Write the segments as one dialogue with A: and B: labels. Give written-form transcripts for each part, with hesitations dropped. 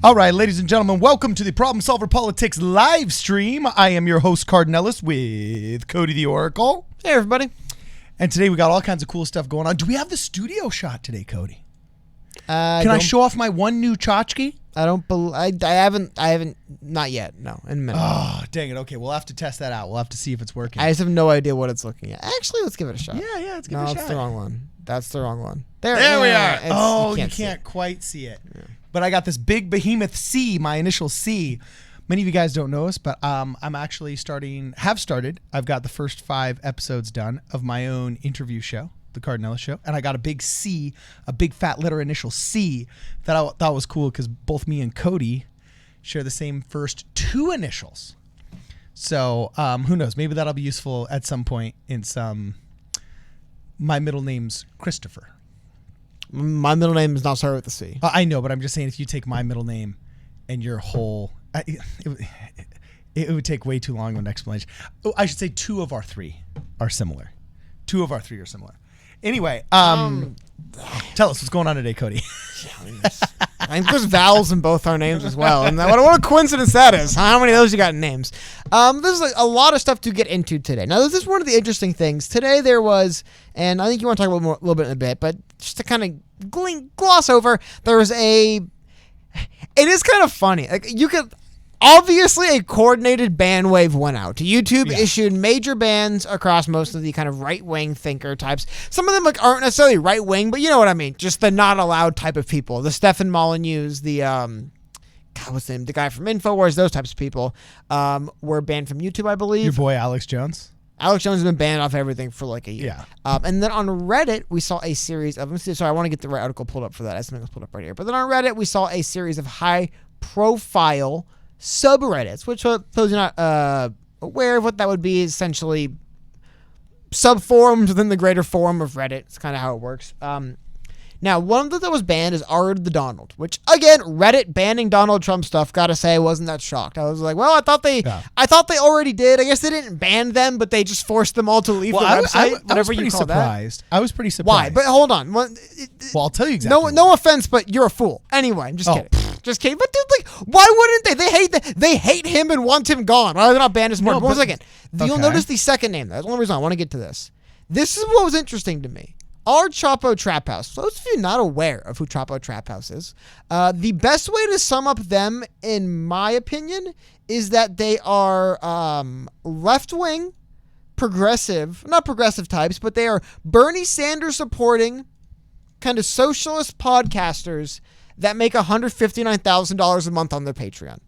A: All right, ladies and gentlemen, welcome to the Problem Solver Politics live stream. I am your host, Cardinellis, with Cody the Oracle.
B: Hey, everybody.
A: And today we got all kinds of cool stuff going on. Do we have the studio shot today, Cody? Can I show off my one new tchotchke?
B: I haven't, not yet, no, in a minute.
A: Oh, dang it. Okay, we'll have to test that out. We'll have to see if it's working.
B: I just have no idea what it's looking at. Actually, let's give it a shot.
A: Yeah, let's give it a shot.
B: No, that's the wrong one. That's the wrong one.
A: There we are. Oh, you can't quite see it. Yeah. But I got this big behemoth C, my initial C. Many of you guys don't know us, but I'm actually have started. I've got the first 5 episodes done of my own interview show, The Cardinellis Show. And I got a big C, a big fat letter initial C that I thought was cool because both me and Cody share the same first 2 initials. So who knows? Maybe that'll be useful at some point in some... My middle name's Christopher.
B: My middle name is not started with a C.
A: I know, but I'm just saying if you take my middle name and your whole... It would take way too long of an explanation. Oh, I should say 2 of our 3 are similar. 2 of our 3 are similar. Anyway, tell us what's going on today, Cody.
B: I think there's vowels in both our names as well. And what a coincidence that is. How many of those you got in names? There's a lot of stuff to get into today. Now, this is one of the interesting things. Today there was, and I think you want to talk about a little bit in a bit, but just to kind of gloss over, there was it is kind of funny. Like you could... Obviously, a coordinated ban wave went out. YouTube issued major bans across most of the kind of right-wing thinker types. Some of them aren't necessarily right-wing, but you know what I mean. Just the not allowed type of people. The Stefan Molyneux, the what's his name? The guy from InfoWars, those types of people were banned from YouTube, I believe.
A: Your boy Alex Jones?
B: Alex Jones has been banned off everything for like a year.
A: Yeah.
B: And then on Reddit, we saw a series of... Sorry, I want to get the right article pulled up for that. I something was pulled up right here. But then on Reddit, we saw a series of high-profile subreddits, which for those who are not aware of what that would be, essentially sub-forums within the greater forum of Reddit. It's kind of how it works. Now, one of them that was banned is R the Donald, which, again, Reddit banning Donald Trump stuff, gotta say, I wasn't that shocked. I was like, well, I thought they already did. I guess they didn't ban them, but they just forced them all to leave the website, whatever you call that.
A: I was pretty surprised.
B: Why? But hold on.
A: Well, I'll tell you exactly.
B: No offense, but you're a fool. Anyway, I'm just kidding. Just kidding. But dude, like, why wouldn't they? They hate him and want him gone. Why are they not banned as more? 1 second. You'll notice the second name. That's the only reason I want to get to this. This is what was interesting to me. Our Chapo Trap House, for those of you not aware of who Chapo Trap House is, the best way to sum up them, in my opinion, is that they are left-wing, not progressive types, but they are Bernie Sanders supporting kind of socialist podcasters that make $159,000 a month on their Patreon.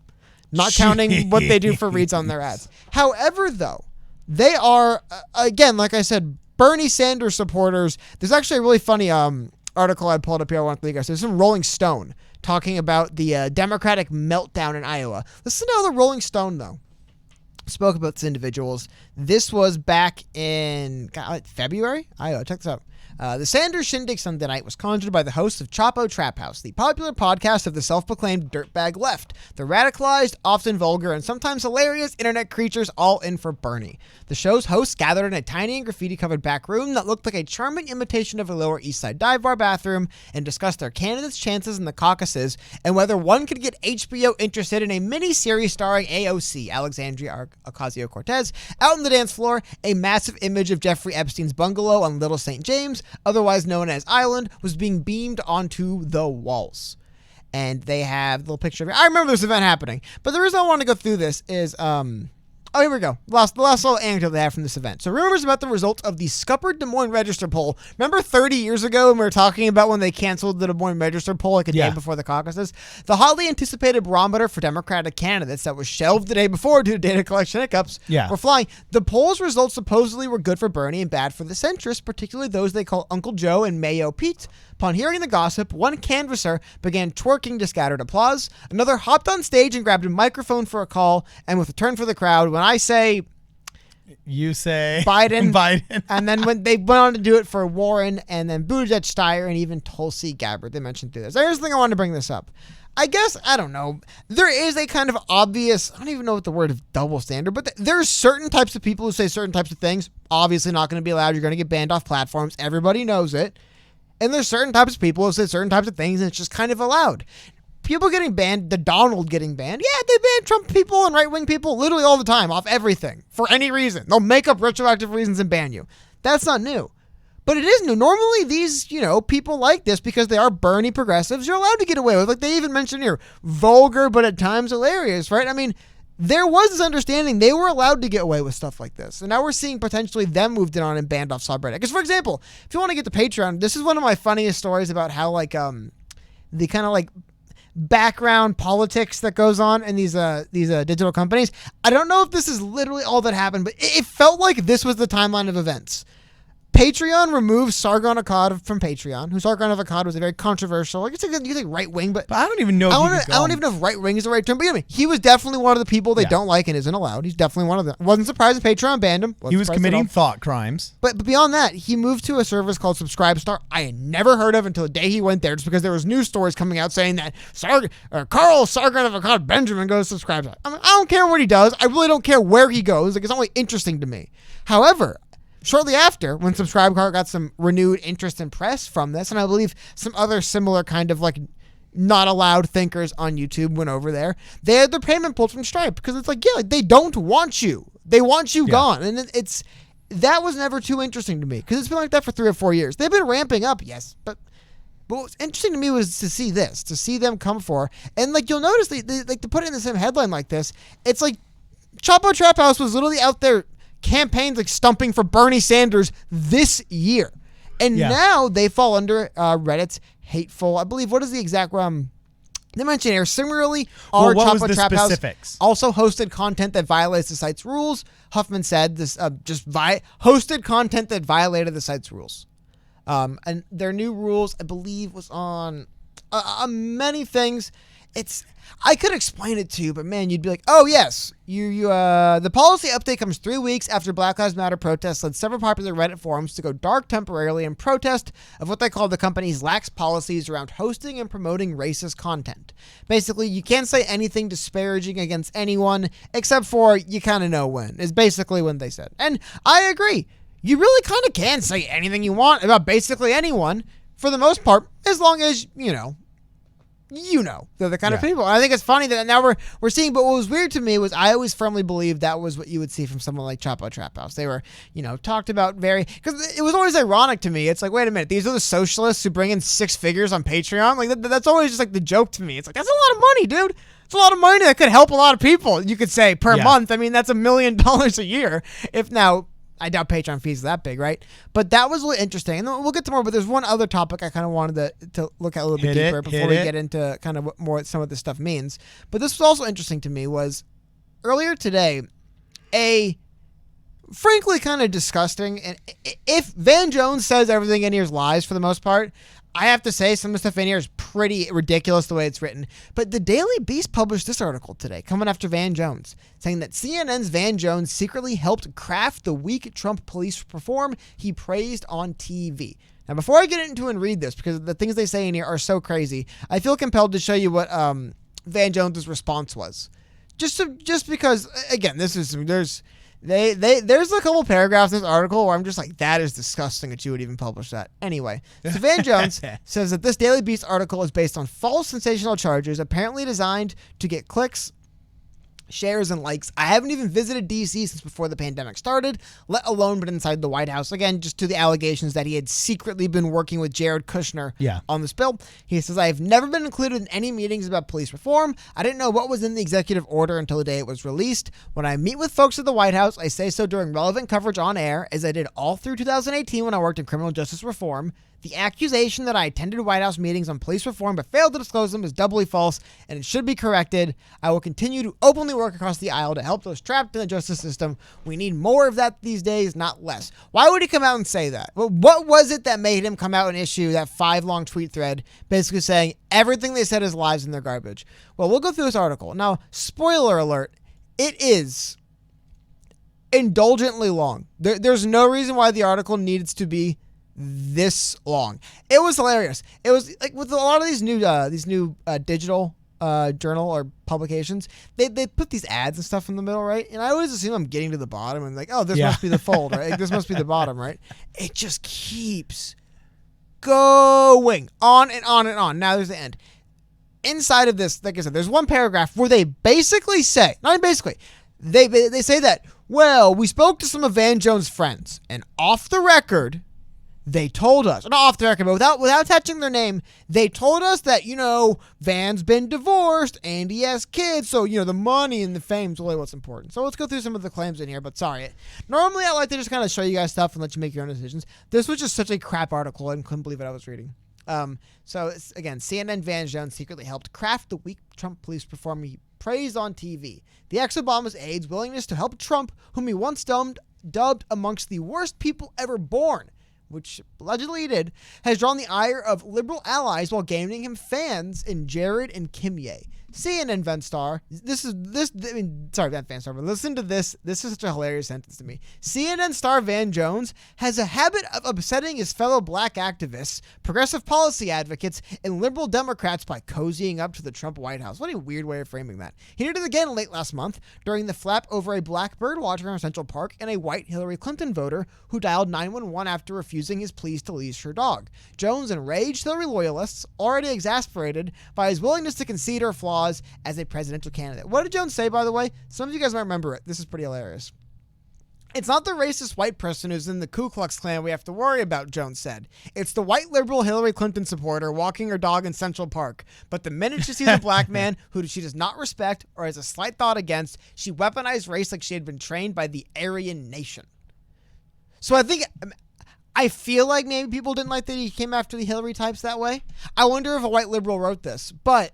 B: Not counting what they do for reads on their ads. However, though, they are, again, like I said, Bernie Sanders supporters. There's actually a really funny article I pulled up here I want to leave you guys. There's some Rolling Stone talking about the Democratic meltdown in Iowa. Listen to how the Rolling Stone, though, spoke about these individuals. This was back in February? Check this out. The Sanders shindig Sunday night was conjured by the hosts of Chapo Trap House, the popular podcast of the self-proclaimed dirtbag left, the radicalized, often vulgar, and sometimes hilarious internet creatures all in for Bernie. The show's hosts gathered in a tiny and graffiti-covered back room that looked like a charming imitation of a Lower East Side dive bar bathroom and discussed their candidates' chances in the caucuses and whether one could get HBO interested in a mini-series starring AOC, Alexandria Ocasio-Cortez, out on the dance floor. A massive image of Jeffrey Epstein's bungalow on Little St. James, otherwise known as Island, was being beamed onto the walls. And they have a little picture of it. I remember this event happening. But the reason I want to go through this is, here we go. The last little anecdote they have from this event. So rumors about the results of the scuppered Des Moines Register poll. Remember 30 years ago when we were talking about when they canceled the Des Moines Register poll like a day before the caucuses? The hotly anticipated barometer for Democratic candidates that was shelved the day before due to data collection hiccups were flying. The poll's results supposedly were good for Bernie and bad for the centrists, particularly those they call Uncle Joe and Mayo Pete. Upon hearing the gossip, one canvasser began twerking to scattered applause. Another hopped on stage and grabbed a microphone for a call. And with a turn for the crowd, when I say...
A: You say...
B: Biden. And then when they went on to do it for Warren and then Buttigieg, Steyer, and even Tulsi Gabbard. They mentioned through this. Here's the thing I wanted to bring this up. I guess, I don't know, there is a kind of obvious, I don't even know what the word of double standard, but there's certain types of people who say certain types of things. Obviously not going to be allowed. You're going to get banned off platforms. Everybody knows it. And there's certain types of people who say certain types of things, and it's just kind of allowed. People getting banned, the Donald getting banned. Yeah, they ban Trump people and right-wing people literally all the time off everything for any reason. They'll make up retroactive reasons and ban you. That's not new. But it is new. Normally, these, people like this because they are Bernie progressives, you're allowed to get away with. Like they even mentioned here, vulgar, but at times hilarious, right? I mean, there was this understanding they were allowed to get away with stuff like this. And now we're seeing potentially them moved in on and banned off subreddit. Because, for example, if you want to get to Patreon, this is one of my funniest stories about how, the kind of, background politics that goes on in these digital companies. I don't know if this is literally all that happened, but it felt like this was the timeline of events. Patreon removed Sargon Akkad from Patreon, who Sargon of Akkad was a very controversial, you could say right wing, but
A: I don't even know.
B: I don't even know if right wing is the right term. But he was definitely one of the people they don't like and isn't allowed. He's definitely one of them. Wasn't surprised if Patreon banned him.
A: He was committing thought crimes.
B: But beyond that, he moved to a service called Subscribestar. I had never heard of until the day he went there, just because there was news stories coming out saying that Carl Sargon of Akkad Benjamin goes to Subscribestar. I don't care what he does. I really don't care where he goes. It's only interesting to me. However, shortly after, when Subscribestar got some renewed interest and press from this, and I believe some other similar kind of not allowed thinkers on YouTube went over there, they had their payment pulled from Stripe because it's they don't want you. They want you gone. And that was never too interesting to me because it's been like that for 3 or 4 years. They've been ramping up, yes, but what's interesting to me was to see them come for, and you'll notice they to put it in the same headline like this, it's like Chapo Trap House was literally out there campaigns stumping for Bernie Sanders this year. And now they fall under Reddit's hateful, I believe, what is the exact they mentioned here, similarly, our Chapo Trap House also hosted content that violates the site's rules. Huffman said this hosted content that violated the site's rules. And their new rules, I believe, was on many things. I could explain it to you, but man, you'd be like, oh yes, the policy update comes 3 weeks after Black Lives Matter protests led several popular Reddit forums to go dark temporarily in protest of what they call the company's lax policies around hosting and promoting racist content. Basically, you can't say anything disparaging against anyone except for you kind of know when, is basically when they said. And I agree. You really kind of can say anything you want about basically anyone for the most part, as long as, they're the kind of people. And I think it's funny that now we're seeing, but what was weird to me was I always firmly believed that was what you would see from someone like Chapo Trap House. They were, talked about because it was always ironic to me. It's like, wait a minute, these are the socialists who bring in 6 figures on Patreon? Like, that's always just like the joke to me. It's like, that's a lot of money, dude. It's a lot of money that could help a lot of people, you could say, per month. I mean, that's $1 million a year. If now, I doubt Patreon fees are that big, right? But that was really interesting. And we'll get to more, but there's one other topic I kind of wanted to look at a little bit deeper before we get into kind of what more some of this stuff means. But this was also interesting to me was earlier today, a frankly kind of disgusting, and if Van Jones says everything in here is lies for the most part, I have to say some of the stuff in here is pretty ridiculous the way it's written. But the Daily Beast published this article today, coming after Van Jones, saying that CNN's Van Jones secretly helped craft the weak Trump police reform he praised on TV. Now, before I get into and read this, because the things they say in here are so crazy, I feel compelled to show you what Van Jones's response was. Just because, again, there's a couple paragraphs in this article where I'm just like, that is disgusting that you would even publish that. Anyway, so Van Jones says that this Daily Beast article is based on false sensational charges apparently designed to get clicks, shares, and likes. I haven't even visited D.C. since before the pandemic started, let alone been inside the White House. Again, just to the allegations that he had secretly been working with Jared Kushner on this bill. He says, I have never been included in any meetings about police reform. I didn't know what was in the executive order until the day it was released. When I meet with folks at the White House, I say so during relevant coverage on air, as I did all through 2018 when I worked in criminal justice reform. The accusation that I attended White House meetings on police reform but failed to disclose them is doubly false, and it should be corrected. I will continue to openly work across the aisle to help those trapped in the justice system. We need more of that these days, not less. Why would he come out and say that? Well, what was it that made him come out and issue that 5-long tweet thread basically saying everything they said is lies and they're garbage? Well, we'll go through this article. Now, spoiler alert, it is indulgently long. There's no reason why the article needs to be this long. It was hilarious. It was like with a lot of these new digital journal or publications, they put these ads and stuff in the middle, right? And I always assume I'm getting to the bottom and like, oh, this must be the fold, right? Like, this must be the bottom, right? It just keeps going on and on and on. Now there's the end. Inside of this, like I said, there's one paragraph where they basically say, not even basically, they say that, well, we spoke to some of Van Jones' friends, and off the record, they told us, not off the record, but without touching their name, they told us that, Van's been divorced and he has kids. So, the money and the fame is really what's important. So let's go through some of the claims in here. But sorry, normally I like to just kind of show you guys stuff and let you make your own decisions. This was just such a crap article. I couldn't believe what I was reading. So it's, again, CNN Van Jones secretly helped craft the weak Trump police reform he praised on TV. The ex-Obama's aide's willingness to help Trump, whom he once dubbed amongst the worst people ever born, which allegedly he did, has drawn the ire of liberal allies while gaining him fans in Jared and Kim Ye. CNN Van Star, Van Star, but listen to this. This is such a hilarious sentence to me. CNN star Van Jones has a habit of upsetting his fellow black activists, progressive policy advocates, and liberal Democrats by cozying up to the Trump White House. What a weird way of framing that. He did it again late last month during the flap over a black bird watcher in Central Park and a white Hillary Clinton voter who dialed 911 after refusing his pleas to leash her dog. Jones enraged Hillary loyalists, already exasperated by his willingness to concede her flaws as a presidential candidate. What did Jones say, by the way? Some of you guys might remember it. This is pretty hilarious. It's not the racist white person who's in the Ku Klux Klan we have to worry about, Jones said. It's the white liberal Hillary Clinton supporter walking her dog in Central Park. But the minute she sees a black man who she does not respect or has a slight thought against, she weaponized race like she had been trained by the Aryan nation. So I feel like maybe people didn't like that he came after the Hillary types that way. I wonder if a white liberal wrote this. But,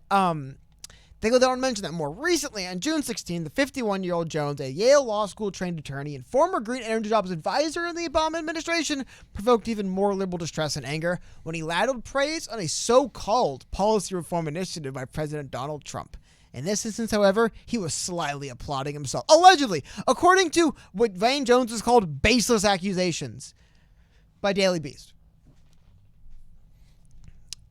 B: they go down and mention that more recently, on June 16, the 51-year-old Jones, a Yale Law School trained attorney and former Green Energy Jobs advisor in the Obama administration, provoked even more liberal distress and anger when he ladled praise on a so-called policy reform initiative by President Donald Trump. In this instance, however, he was slyly applauding himself, allegedly, according to what Van Jones has called baseless accusations by Daily Beast.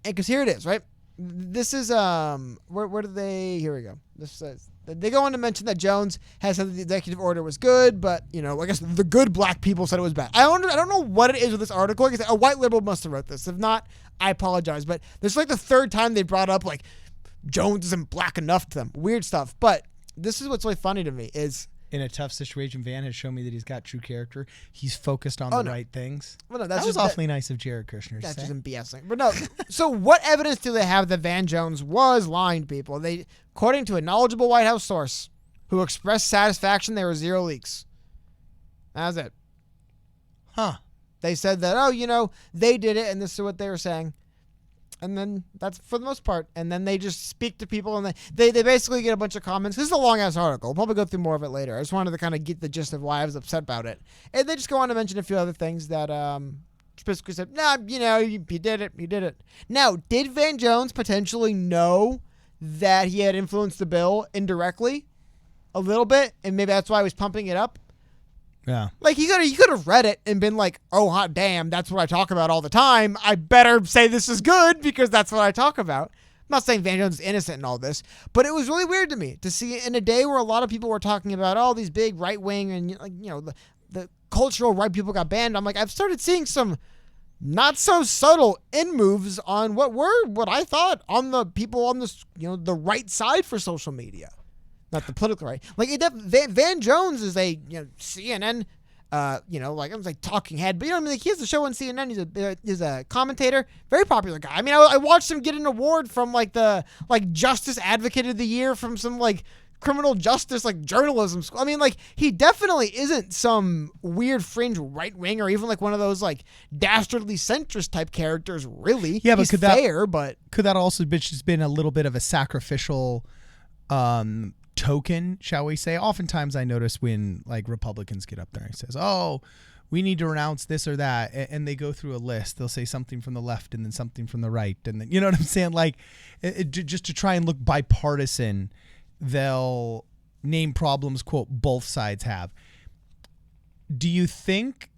B: And because here it is, right? This is, where do they, here we go. This says, they go on to mention that Jones has said that the executive order was good, but, I guess the good black people said it was bad. I don't know what it is with this article. Like I said, a white liberal must have wrote this. If not, I apologize. But this is like the third time they brought up, like, Jones isn't black enough to them. Weird stuff. But this is what's really funny to me is,
A: in a tough situation, Van has shown me that he's got true character. He's focused on right things.
B: Well, no,
A: that was awfully nice of Jared Kushner to
B: that's
A: say.
B: just him BSing. But no, so what evidence do they have that Van Jones was lying to people? They, according to a knowledgeable White House source who expressed satisfaction, there were 0 leaks. That was it.
A: Huh.
B: They said that, they did it, and this is what they were saying. And then that's for the most part. And then they just speak to people, and they basically get a bunch of comments. This is a long-ass article. We'll probably go through more of it later. I just wanted to kind of get the gist of why I was upset about it. And they just go on to mention a few other things that basically said, you did it. You did it. Now, did Van Jones potentially know that he had influenced the bill indirectly a little bit? And maybe that's why he was pumping it up?
A: Yeah.
B: Like, he could have read it and been like, oh, hot damn, that's what I talk about all the time. I better say this is good because that's what I talk about. I'm not saying Van Jones is innocent in all this, but it was really weird to me to see in a day where a lot of people were talking about all these big right wing and, the cultural right people got banned. I'm like, I've started seeing some not so subtle in moves on what I thought on the people on this, the right side for social media. Not the political right. Like, Van Jones is a CNN, like I was like talking head, but he has a show on CNN. He's a commentator, very popular guy. I mean, I watched him get an award from the Justice Advocate of the Year from some criminal justice journalism school. I mean, he definitely isn't some weird fringe right wing or even one of those dastardly centrist type characters. Really,
A: yeah, but
B: could that
A: also just been a little bit of a sacrificial token, shall we say? Oftentimes I notice when Republicans get up there and says, oh, we need to renounce this or that, and they go through a list. They'll say something from the left and then something from the right, and then, you know what I'm saying? Just to try and look bipartisan, they'll name problems, quote, both sides have. Do you think,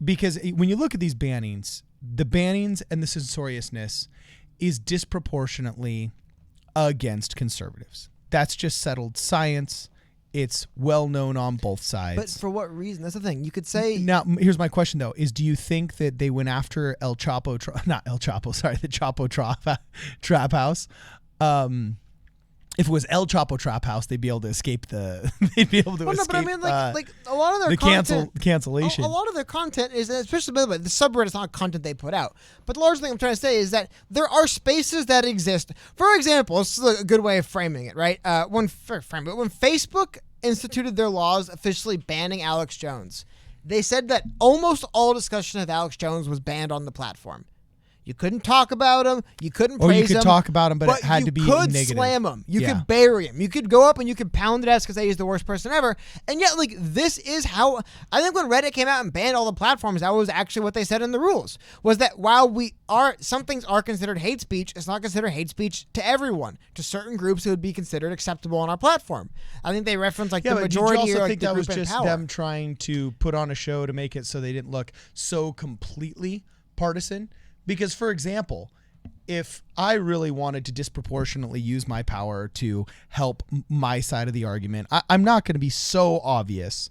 A: because when you look at these bannings, the bannings and the censoriousness is disproportionately against conservatives. That's just settled science. It's well known on both sides.
B: But for what reason? That's the thing. You could say...
A: Now, here's my question, though, is do you think that they went after the Chapo Trap House? If it was El Chapo Trap House, they'd be able to escape they'd be able to escape.
B: No, but I mean, a lot of their
A: cancellation.
B: A lot of their content is, especially by the way, the subreddit is not content they put out. But the large thing I'm trying to say is that there are spaces that exist. For example, this is a good way of framing it, right? When Facebook instituted their laws officially banning Alex Jones, they said that almost all discussion of Alex Jones was banned on the platform. You couldn't talk about him. You couldn't praise him.
A: Or you could talk about him, but it had to be negative.
B: You could slam him. You could bury him. You could go up and you could pound it ass because he's the worst person ever. And yet, this is how... I think when Reddit came out and banned all the platforms, that was actually what they said in the rules. Was that while some things are considered hate speech, it's not considered hate speech to everyone. To certain groups, it would be considered acceptable on our platform. I think they referenced the majority.
A: Did you also think
B: the
A: that
B: group
A: was just
B: power.
A: them trying to put on a show to make it so they didn't look so completely partisan? Because, for example, if I really wanted to disproportionately use my power to help my side of the argument, I'm not going to be so obvious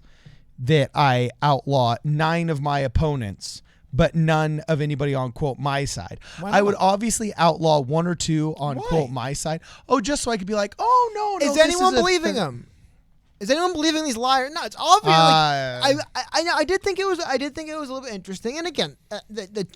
A: that I outlaw 9 of my opponents, but none of anybody on, quote, my side. I would obviously outlaw 1 or 2 on, quote, my side. Oh, just so I could be like, oh, no.
B: Is anyone believing him? Is anyone believing these liars? No, it's obvious. I did think it was. I did think it was a little bit interesting. And again, the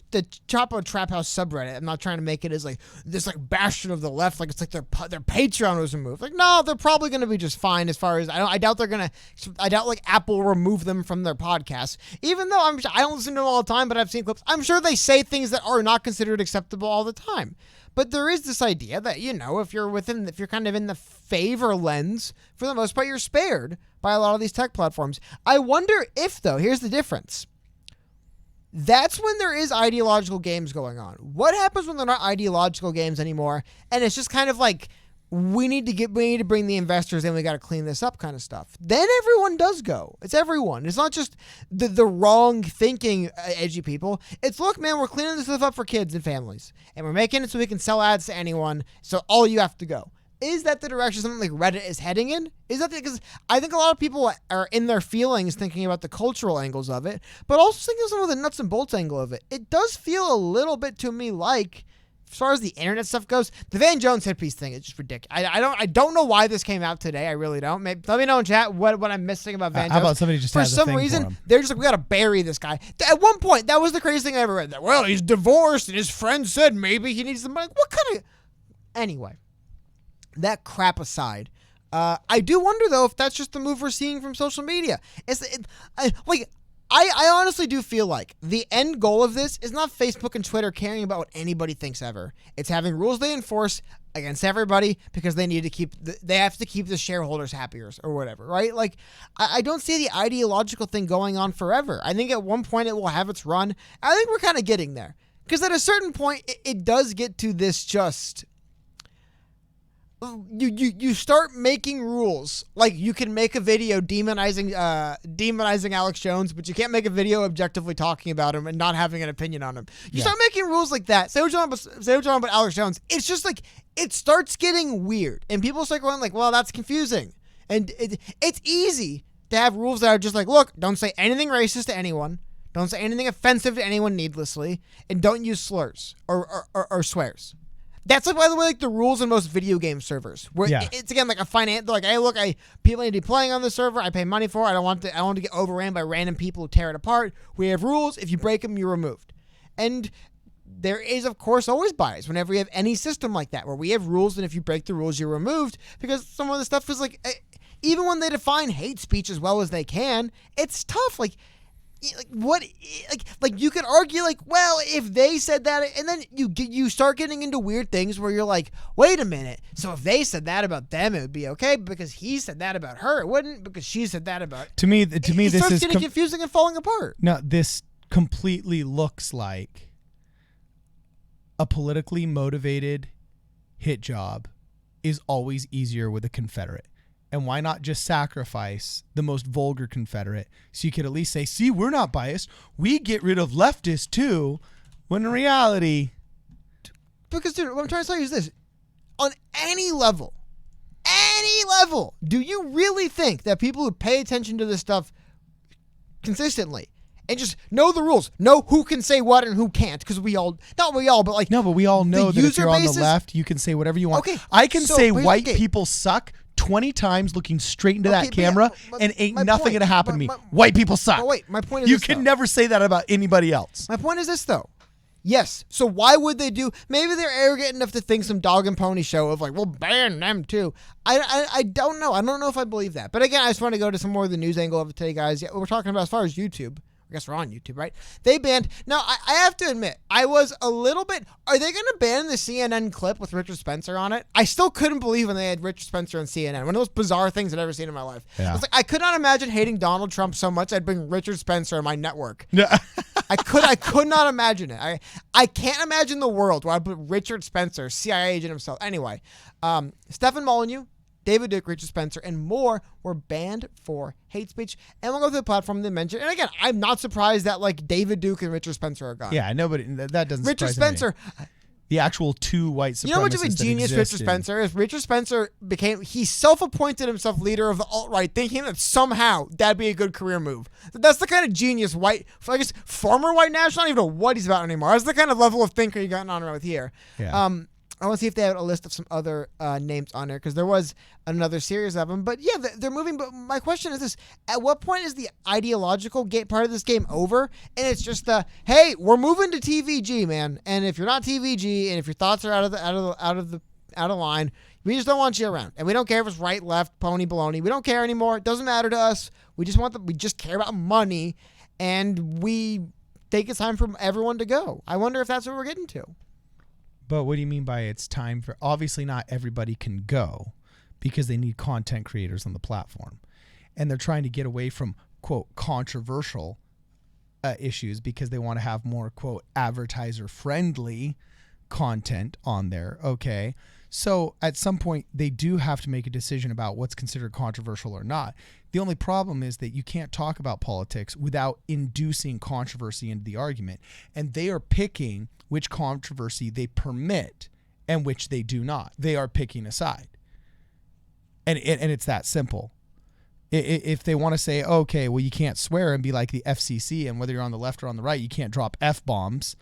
B: Chapo Trap House subreddit. I'm not trying to make it as this bastion of the left. It's their Patreon was removed. No, they're probably going to be just fine. As far as I doubt they're gonna. I doubt Apple remove them from their podcast. Even though I don't listen to them all the time, but I've seen clips. I'm sure they say things that are not considered acceptable all the time. But there is this idea that, if you're kind of in the favor lens, for the most part, you're spared by a lot of these tech platforms. I wonder if, though, here's the difference. That's when there is ideological games going on. What happens when they're not ideological games anymore? And it's just kind of we need to bring the investors in. We got to clean this up kind of stuff. Then everyone does go. It's everyone. It's not just the wrong thinking edgy people. It's, look, man, we're cleaning this stuff up for kids and families. And we're making it so we can sell ads to anyone. So all you have to go. Is that the direction something like Reddit is heading in? Is that because I think a lot of people are in their feelings thinking about the cultural angles of it, but also thinking of some of the nuts and bolts angle of it. It does feel a little bit to me like as far as the internet stuff goes, the Van Jones hit piece thing is just ridiculous. I don't know why this came out today. I really don't. Maybe, let me know in chat what I'm missing about Van Jones.
A: How about somebody just
B: for some reason they're just like, we got to bury this guy. At one point, that was the craziest thing I ever read. That, well, he's divorced and his friend said maybe he needs the money. What kind of? Anyway, that crap aside, I do wonder though if that's just the move we're seeing from social media. I honestly do feel like the end goal of this is not Facebook and Twitter caring about what anybody thinks ever. It's having rules they enforce against everybody because they need to they have to keep the shareholders happier or whatever, right? Like, I don't see the ideological thing going on forever. I think at one point it will have its run. I think we're kind of getting there because at a certain point it does get to this just... You start making rules. Like, you can make a video demonizing Alex Jones, but you can't make a video objectively talking about him and not having an opinion on him. You start making rules like that. Say what you want about Alex Jones. It's just like, it starts getting weird, and people start going like, well, that's confusing. And it's easy to have rules that are just like, look, don't say anything racist to anyone, don't say anything offensive to anyone needlessly, and don't use slurs or swears. That's like, by the way, like the rules in most video game servers, where it's again like a finance. Like, hey, look, people need to be playing on the server. I pay money for it. I don't want to get overran by random people who tear it apart. We have rules. If you break them, you're removed. And there is, of course, always bias whenever you have any system like that, where we have rules, and if you break the rules, you're removed. Because some of the stuff is like, even when they define hate speech as well as they can, it's tough. Like you could argue like, well, if they said that, and then you start getting into weird things where you're like, wait a minute, so if they said that about them, it would be okay, but because he said that about her, it wouldn't, because she said that about
A: to me this is
B: getting confusing and falling apart.
A: No, this completely looks like a politically motivated hit job is always easier with a Confederate. And why not just sacrifice the most vulgar Confederate so you could at least say, see, we're not biased. We get rid of leftists too, when in reality...
B: Because, dude, what I'm trying to tell you is this. On any level, do you really think that people who pay attention to this stuff consistently and just know the rules, know who can say what and who can't, because we all know
A: that if you're on the left, you can say whatever you want. Okay, I can say white people suck 20 times looking straight into that camera, and ain't nothing going to happen to me. White people suck.
B: But wait, my point is
A: you can never say that about anybody else.
B: My point is this, though. Yes, so why would they do... Maybe they're arrogant enough to think some dog and pony show of like, we'll ban them too. I don't know. I don't know if I believe that. But again, I just want to go to some more of the news angle of it today, guys. Yeah, we're talking about as far as YouTube. I guess we're on YouTube, right? They banned... Now, I have to admit, I was a little bit... Are they going to ban the CNN clip with Richard Spencer on it? I still couldn't believe when they had Richard Spencer on CNN. One of those bizarre things I've ever seen in my life. Yeah. It's like, I could not imagine hating Donald Trump so much I'd bring Richard Spencer on my network. Yeah. I could not imagine it. I can't imagine the world where I put Richard Spencer, CIA agent himself. Anyway, Stefan Molyneux, David Duke, Richard Spencer, and more were banned for hate speech. And we'll go through the platform they mentioned. And again, I'm not surprised that like David Duke and Richard Spencer are gone.
A: Yeah, I know, but that doesn't
B: Richard
A: surprise
B: Spencer.
A: Me. The actual two white supremacists.
B: You know how much of a genius Richard Spencer is? Richard Spencer he self-appointed himself leader of the alt-right, thinking that somehow that'd be a good career move. That's the kind of genius former white national, I don't even know what he's about anymore. That's the kind of level of thinker you got on around with here. Yeah. I want to see if they have a list of some other names on there, because there was another series of them. But yeah, they're moving. But my question is this: at what point is the ideological part of this game over? And it's just hey, we're moving to TVG, man. And if you're not TVG, and if your thoughts are out of line, we just don't want you around. And we don't care if it's right, left, pony, baloney. We don't care anymore. It doesn't matter to us. We just care about money, and we think it's time for everyone to go. I wonder if that's what we're getting to.
A: But what do you mean by it's time for... Obviously not everybody can go because they need content creators on the platform. And they're trying to get away from, quote, controversial issues because they want to have more, quote, advertiser-friendly content on there, okay? So at some point, they do have to make a decision about what's considered controversial or not. The only problem is that you can't talk about politics without inducing controversy into the argument. And they are picking which controversy they permit and which they do not. They are picking a side. And it's that simple. If they want to say, okay, well, you can't swear and be like the FCC, and whether you're on the left or on the right, you can't drop F-bombs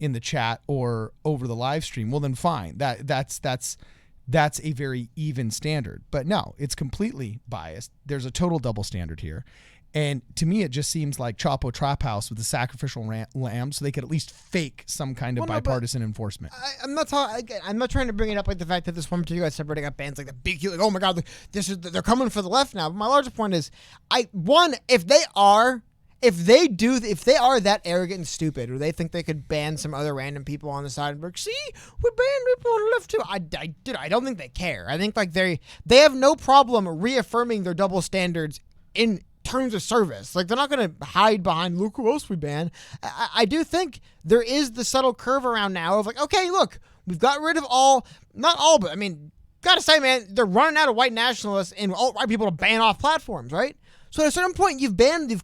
A: in the chat or over the live stream, well then fine. That's a very even standard. But no, it's completely biased. There's a total double standard here. And to me, it just seems like Chapo Trap House with the sacrificial lamb, so they could at least fake some kind of bipartisan enforcement.
B: I'm not trying to bring it up like the fact that this one particular subreddit got banned, like the big, like, oh my god, they're coming for the left now. But my larger point is, if they are that arrogant and stupid, or they think they could ban some other random people on the side and be like, see, we banned people on the left too. I don't think they care. I think like they have no problem reaffirming their double standards in terms of service. Like, they're not going to hide behind, look who else we ban. I do think there is the subtle curve around now of like, okay, look, we've got rid of not all, but I mean, gotta say, man, they're running out of white nationalists and alt-right people to ban off platforms, right? So at a certain point, you've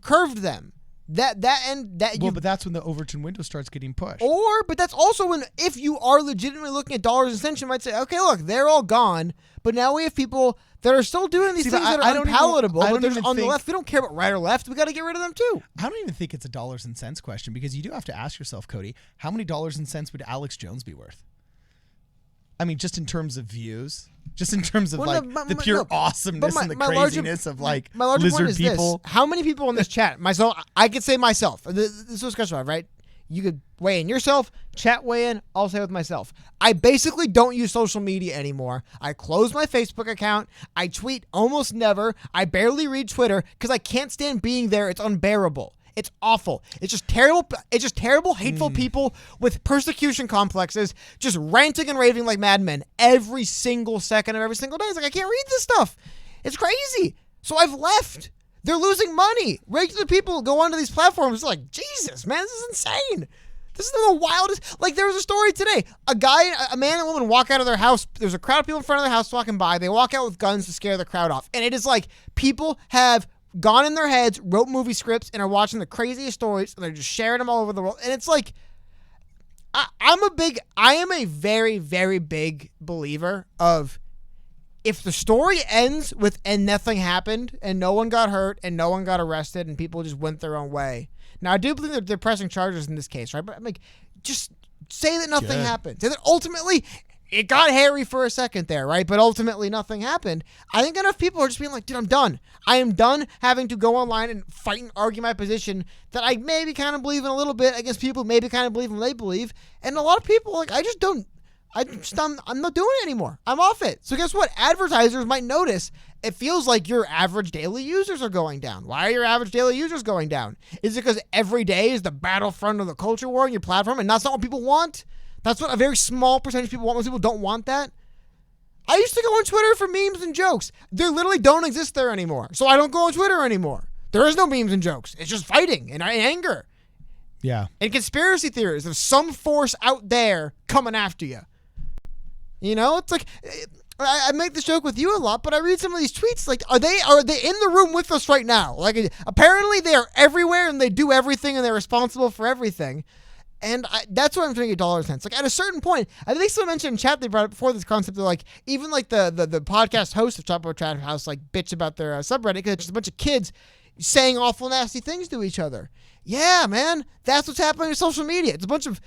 B: curved them. But that's when the Overton window starts getting pushed. But that's also when, if you are legitimately looking at dollars and cents, you might say, okay, look, they're all gone, but now we have people that are still doing these things that are unpalatable, but they're on the left. We don't care about right or left. We got to get rid of them too.
A: I don't even think it's a dollars and cents question, because you do have to ask yourself, Cody, how many dollars and cents would Alex Jones be worth? I mean, just in terms of views, just in terms of the pure awesomeness and the craziness of like lizard people.
B: How many people in this chat? Myself, I could say myself. This was question, right? You could weigh in yourself, chat weigh in, I'll say with myself. I basically don't use social media anymore. I closed my Facebook account. I tweet almost never. I barely read Twitter because I can't stand being there. It's unbearable. It's awful. It's just terrible, hateful people with persecution complexes just ranting and raving like madmen every single second of every single day. It's like, I can't read this stuff. It's crazy. So I've left. They're losing money. Regular people go onto these platforms. It's like, Jesus, man, this is insane. This is the wildest. Like, there was a story today. A man and a woman walk out of their house. There's a crowd of people in front of their house walking by. They walk out with guns to scare the crowd off. And it is like people have gone in their heads, wrote movie scripts, and are watching the craziest stories, and they're just sharing them all over the world. And it's like, I am a very, very big believer of, if the story ends with and nothing happened and no one got hurt and no one got arrested and people just went their own way. Now, I do believe that they're pressing charges in this case, right? But I'm like, just say that nothing happened. Say that ultimately it got hairy for a second there, right? But ultimately nothing happened. I think enough people are just being like, dude, I'm done. I am done having to go online and fight and argue my position that I maybe kind of believe in a little bit against people who maybe kind of believe in what they believe. And a lot of people, like, I'm not doing it anymore. I'm off it. So guess what? Advertisers might notice. It feels like your average daily users are going down. Why are your average daily users going down? Is it because every day is the battlefront of the culture war on your platform and that's not what people want? That's what a very small percentage of people want. Most people don't want that. I used to go on Twitter for memes and jokes. They literally don't exist there anymore. So I don't go on Twitter anymore. There is no memes and jokes. It's just fighting and anger.
A: Yeah.
B: And conspiracy theories. There's some force out there coming after you. You know, it's like, I make this joke with you a lot, but I read some of these tweets. Like, are they in the room with us right now? Like, apparently they are everywhere and they do everything and they're responsible for everything. And that's what I'm thinking, dollars cents. Like, at a certain point, I think someone mentioned in chat, they brought up before this concept of like, even like the podcast host of Chapo Trap House, like, bitch about their subreddit because it's just a bunch of kids saying awful, nasty things to each other. Yeah, man, that's what's happening with social media. It's a bunch of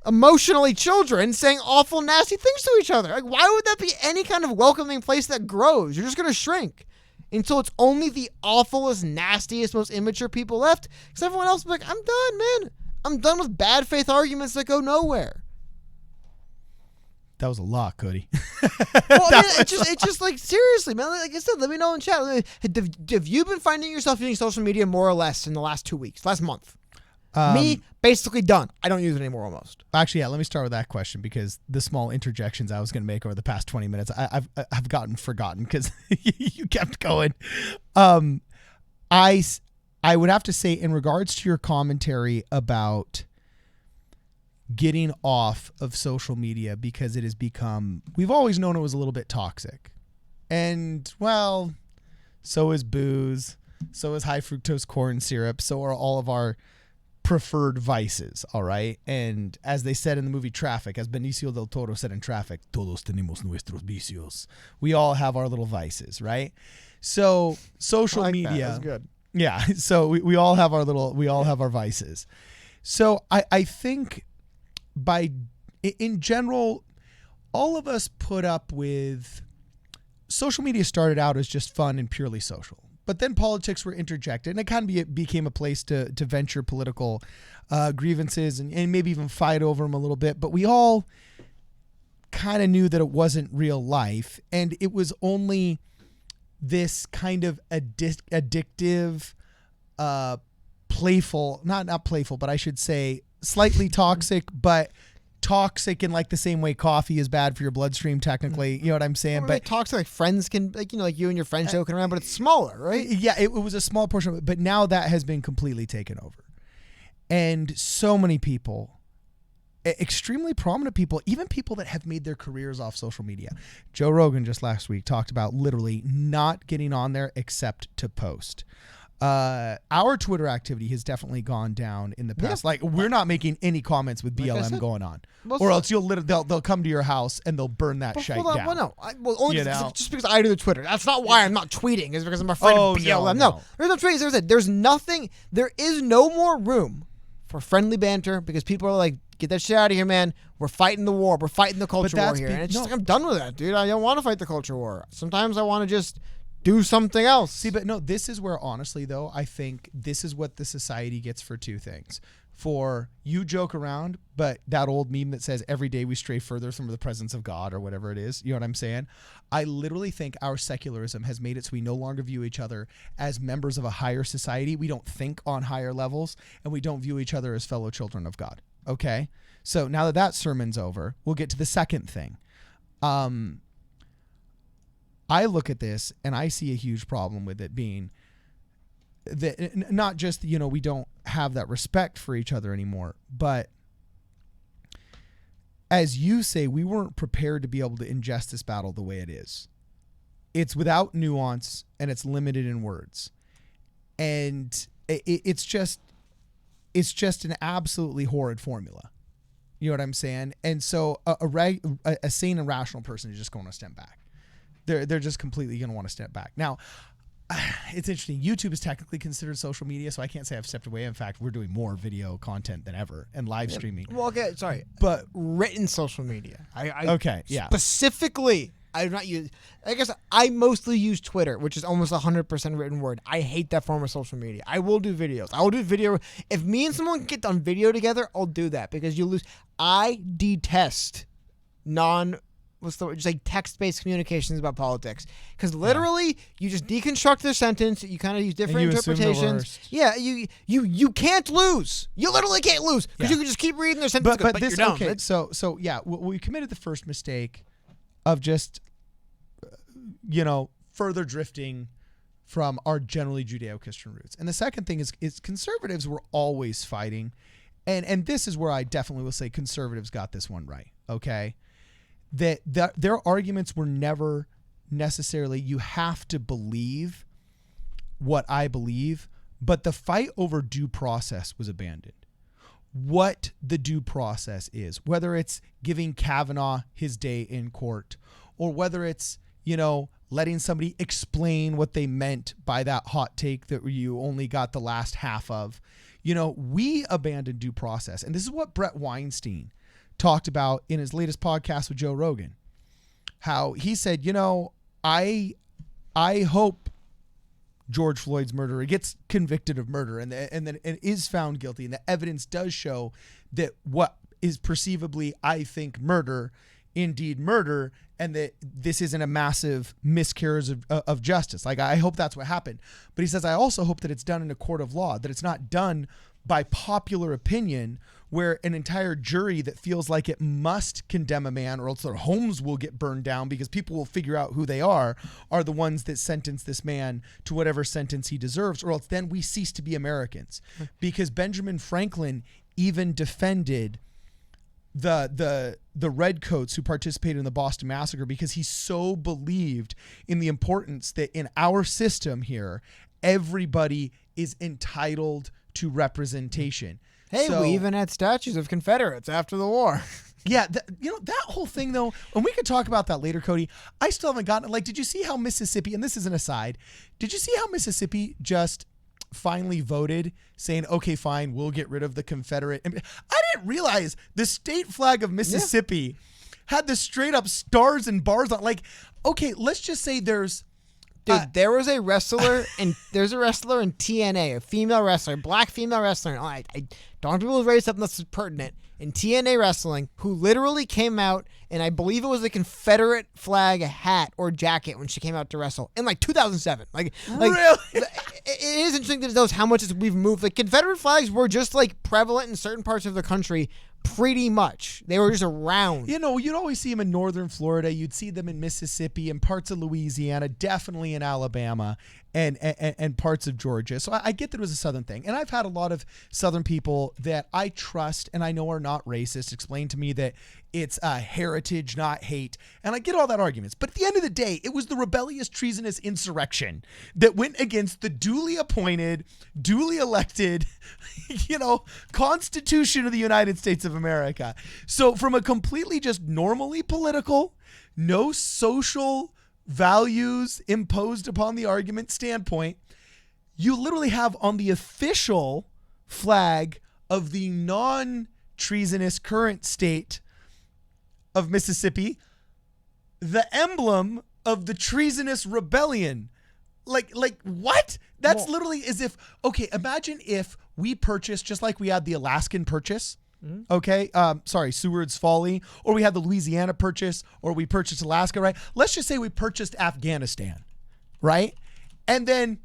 B: emotionally children saying awful, nasty things to each other. Like, why would that be any kind of welcoming place that grows? You're just going to shrink until it's only the awfulest, nastiest, most immature people left. Because everyone else will be like, I'm done, man. I'm done with bad faith arguments that go nowhere.
A: That was a lot, Cody.
B: Well, I mean, it's just like, seriously, man. Like I said, let me know in chat. Have you been finding yourself using social media more or less in the last 2 weeks, last month? Me, basically done. I don't use it anymore almost.
A: Actually, yeah, let me start with that question because the small interjections I was going to make over the past 20 minutes, I've forgotten because you kept going. I would have to say, in regards to your commentary about getting off of social media because it has become, we've always known it was a little bit toxic. And, well, so is booze, so is high fructose corn syrup, so are all of our preferred vices, all right? And as they said in the movie Traffic, as Benicio del Toro said in Traffic, todos tenemos nuestros vicios. We all have our little vices, right? So social media.
B: That was good.
A: Yeah, so we all have our vices. So I think in general, all of us put up with social media started out as just fun and purely social. But then politics were interjected, and it kind of became a place to venture political grievances and maybe even fight over them a little bit. But we all kind of knew that it wasn't real life, and it was only this kind of addictive, playful, not playful, but I should say slightly toxic, but toxic in like the same way coffee is bad for your bloodstream technically, you know what I'm saying?
B: But toxic, like friends can, like, you know, like you and your friends joking around, but it's smaller, right?
A: Yeah, it was a small portion of it, but now that has been completely taken over. And so many people, extremely prominent people, even people that have made their careers off social media. Joe Rogan just last week talked about literally not getting on there except to post. Our Twitter activity has definitely gone down in the past.
B: Yeah.
A: Like, we're not making any comments with BLM going on, or else they'll come to your house and they'll burn that shit down.
B: Well, no, only just because I do the Twitter. That's not why I'm not tweeting. Is because I'm afraid of BLM. No, there's no tweeting. There's nothing. There is no more room for friendly banter because people are like, get that shit out of here, man. We're fighting the war. We're fighting the culture war here. And it's just like, I'm done with that, dude. I don't want to fight the culture war. Sometimes I want to just do something else.
A: See, but no, this is where, honestly, though, I think this is what the society gets for two things. For you joke around, but that old meme that says every day we stray further from the presence of God or whatever it is, you know what I'm saying? I literally think our secularism has made it so we no longer view each other as members of a higher society. We don't think on higher levels, and we don't view each other as fellow children of God. Okay? So now that sermon's over, we'll get to the second thing. I look at this and I see a huge problem with it being that not just, you know, we don't have that respect for each other anymore, but as you say, we weren't prepared to be able to ingest this battle the way it is. It's without nuance and it's limited in words. And it's just an absolutely horrid formula. You know what I'm saying? And so a sane and rational person is just going to step back. They're just completely going to want to step back. Now, it's interesting. YouTube is technically considered social media, so I can't say I've stepped away. In fact, we're doing more video content than ever and live streaming.
B: Well, okay, sorry.
A: But
B: written social media.
A: Yeah.
B: Specifically, I do not use. I guess I mostly use Twitter, which is almost 100% written word. I hate that form of social media. I will do videos. I will do video. If me and someone get on video together, I'll do that because you lose. I detest just like text-based communications about politics, because literally you just deconstruct the sentence, you kind of use different interpretations. Yeah, you can't lose. You literally can't lose because you can just keep reading their sentence. But
A: this,
B: you're dumb.
A: Okay, so yeah, we committed the first mistake of just further drifting from our generally Judeo-Christian roots, and the second thing is conservatives were always fighting, and this is where I definitely will say conservatives got this one right. Okay. That their arguments were never necessarily, you have to believe what I believe, but the fight over due process was abandoned. What the due process is, whether it's giving Kavanaugh his day in court, or whether it's, letting somebody explain what they meant by that hot take that you only got the last half of, we abandoned due process. And this is what Brett Weinstein talked about in his latest podcast with Joe Rogan, how he said, I hope George Floyd's murderer gets convicted of murder and then is found guilty. And the evidence does show that what is perceivably, I think, murder, indeed murder, and that this isn't a massive miscarriage of justice. Like, I hope that's what happened. But he says, I also hope that it's done in a court of law, that it's not done by popular opinion, where an entire jury that feels like it must condemn a man or else their homes will get burned down because people will figure out who they are the ones that sentence this man to whatever sentence he deserves, or else then we cease to be Americans. Because Benjamin Franklin even defended the redcoats who participated in the Boston Massacre because he so believed in the importance that in our system here, everybody is entitled to representation.
B: Hey, we even had statues of Confederates after the war.
A: Yeah, that whole thing, though, and we could talk about that later, Cody. I still haven't gotten it. Like, did you see how Mississippi, and this is an aside, did you see how Mississippi just finally voted saying, okay, fine, we'll get rid of the Confederate. I didn't realize the state flag of Mississippi had the straight up stars and bars on. Like, okay, let's just say there's.
B: Dude, there was a wrestler, and there's a wrestler in TNA, a female wrestler, black female wrestler. And I don't want people to raise something that's pertinent in TNA wrestling, who literally came out, and I believe it was a Confederate flag hat or jacket when she came out to wrestle in like 2007. Like
A: really?
B: It is interesting to notice how much we've moved. Like Confederate flags were just like prevalent in certain parts of the country. Pretty much. They were just around.
A: You know, you'd always see them in northern Florida. You'd see them in Mississippi and parts of Louisiana, definitely in Alabama and parts of Georgia. So I get that it was a southern thing. And I've had a lot of southern people that I trust and I know are not racist explain to me that it's heritage, not hate. And I get all that arguments. But at the end of the day, it was the rebellious, treasonous insurrection that went against the duly appointed, duly elected, Constitution of the United States of America. So from a completely just normally political, no social values imposed upon the argument standpoint, you literally have on the official flag of the non-treasonous current state of Mississippi, the emblem of the treasonous rebellion. Like what? That's literally as if, okay, imagine if we purchased, just like we had the Alaskan Purchase, okay? Seward's Folly, or we had the Louisiana Purchase, or we purchased Alaska, right? Let's just say we purchased Afghanistan, right? And then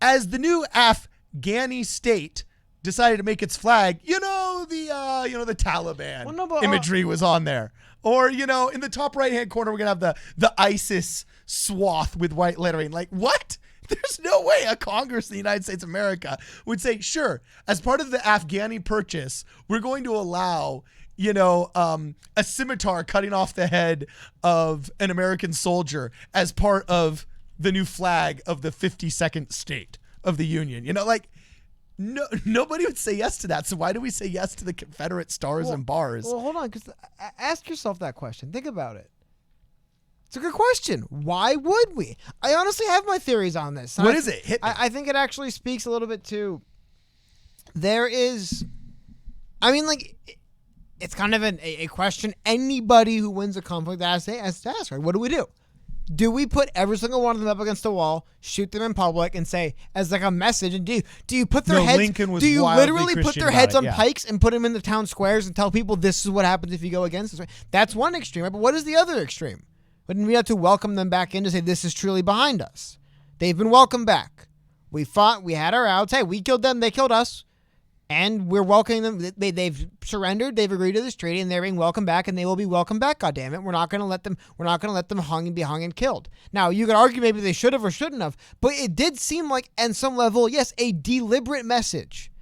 A: as the new Afghani state decided to make its flag, the Taliban imagery was on there. Or, in the top right-hand corner, we're going to have the ISIS swath with white lettering. Like, what? There's no way a Congress in the United States of America would say, sure, as part of the Afghani Purchase, we're going to allow, a scimitar cutting off the head of an American soldier as part of the new flag of the 52nd state of the Union. No, nobody would say yes to that. So why do we say yes to the Confederate stars and bars?
B: Well, hold on, because ask yourself that question. Think about it. It's a good question. Why would we? I honestly have my theories on this.
A: What is it? Hit me.
B: I think it actually speaks a little bit to. It's kind of a question anybody who wins a conflict has to ask. Right? What do we do? Do we put every single one of them up against the wall, shoot them in public, and say as like a message? And do you put their heads?
A: Lincoln was
B: do you literally
A: Christian
B: put their heads on
A: yeah.
B: pikes and put them in the town squares and tell people this is what happens if you go against this? Right? That's one extreme. Right? But what is the other extreme? Wouldn't we have to welcome them back in to say this is truly behind us? They've been welcomed back. We fought. We had our outs. Hey, we killed them. They killed us. And we're welcoming them. They've surrendered. They've agreed to this treaty, and they're being welcomed back, and they will be welcomed back. God damn it, we're not going to let them. We're not going to let them be hung and killed. Now, you could argue maybe they should have or shouldn't have, but it did seem like, on some level, yes, a deliberate message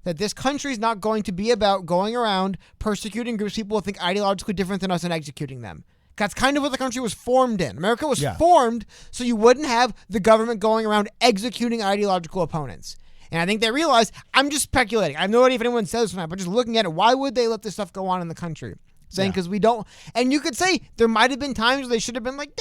B: that this country is not going to be about going around persecuting groups people who think ideologically different than us and executing them. That's kind of what the country was formed in. America was formed so you wouldn't have the government going around executing ideological opponents. And I think they realized, I'm just speculating. I have no idea if anyone says this or not, but just looking at it, why would they let this stuff go on in the country? Saying because we don't. And you could say there might have been times where they should have been like,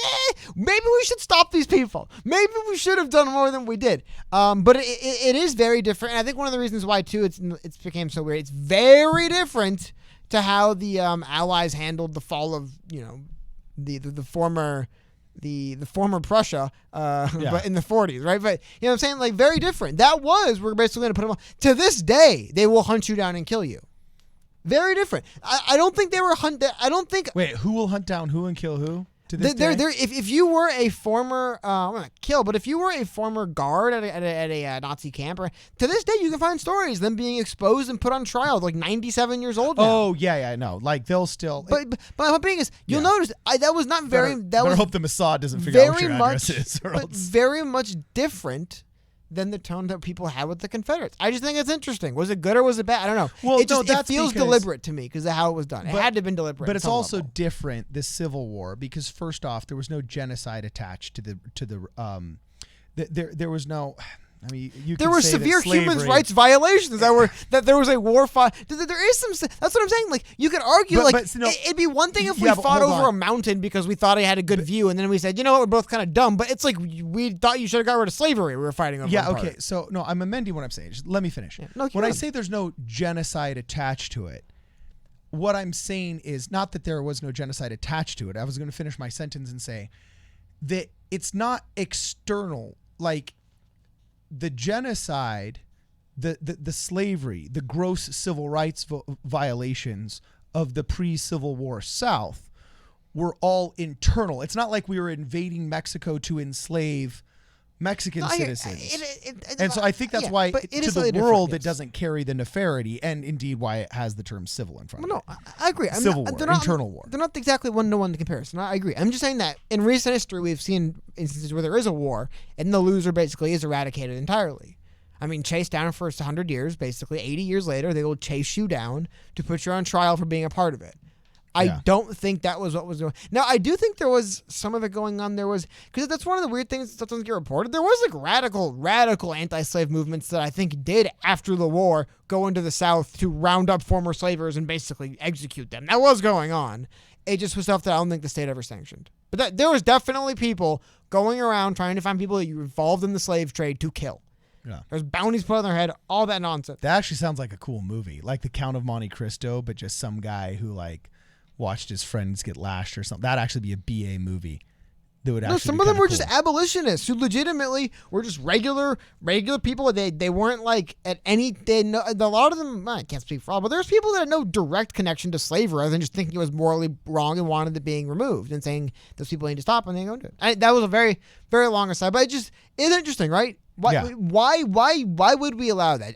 B: maybe we should stop these people. Maybe we should have done more than we did. But it is very different. And I think one of the reasons why, too, it's became so weird. It's very different to how the Allies handled the fall of, the former Prussia, but in the 40s, right? But you know what I'm saying? Like very different. We're basically going to put them on. To this day, they will hunt you down and kill you. Very different. I don't think they were I don't think.
A: Wait, who will hunt down who and kill who? To this day?
B: If you were a former, not kill, but if you were a former guard at a Nazi camp, to this day you can find stories of them being exposed and put on trial, like 97 years old now.
A: Oh yeah, no, like they'll still.
B: But my thing is, you'll notice that was not very.
A: Better hope the Mossad doesn't figure out what your address is, or else.
B: Very much different than the tone that people had with the Confederates. I just think it's interesting. Was it good or was it bad? I don't know.
A: Well,
B: it feels deliberate to me because of how it was done. It had to have been deliberate.
A: But it's also different, the Civil War, because first off, there was no genocide attached to the there was no. I mean,
B: there were severe human rights violations that there was a war fought. There is some. That's what I'm saying. Like you could argue, it'd be one thing if we fought over a mountain because we thought it had a good view, and then we said, you know what, we're both kind of dumb. But it's like we thought you should have got rid of slavery. We were fighting over.
A: Yeah. Okay. So no, I'm amending what I'm saying. Just let me finish. Yeah, no, when I say there's no genocide attached to it, what I'm saying is not that there was no genocide attached to it. I was going to finish my sentence and say that it's not external, like. The genocide, the slavery, the gross civil rights violations of the pre-Civil War South were all internal. It's not like we were invading Mexico to enslave Mexican citizens. And so I think that's why to the world it doesn't carry the nefarity, and indeed why it has the term civil in front of it.
B: No, I agree.
A: Civil war, internal war.
B: They're not exactly one-to-one comparison. I agree. I'm just saying that in recent history we've seen instances where there is a war and the loser basically is eradicated entirely. I mean, chased down for 100 years, basically 80 years later, they will chase you down to put you on trial for being a part of it. I don't think that was what was going on. Now, I do think there was some of it going on. There was, because that's one of the weird things that doesn't get reported. There was like radical anti-slave movements that I think did, after the war, go into the South to round up former slavers and basically execute them. That was going on. It just was stuff that I don't think the state ever sanctioned. But there was definitely people going around trying to find people that you were involved in the slave trade to kill. Yeah. There's bounties put on their head, all that nonsense.
A: That actually sounds like a cool movie. Like The Count of Monte Cristo, but just some guy who like watched his friends get lashed or something. That'd actually be a BA movie. That would actually
B: some of them were just abolitionists who legitimately were just regular people. They weren't like at any. A lot of them. I can't speak for all, but there's people that had no direct connection to slavery other than just thinking it was morally wrong and wanted it being removed and saying those people need to stop and they go into it. That was a very, very long aside, but it's interesting, right? Why would we allow that?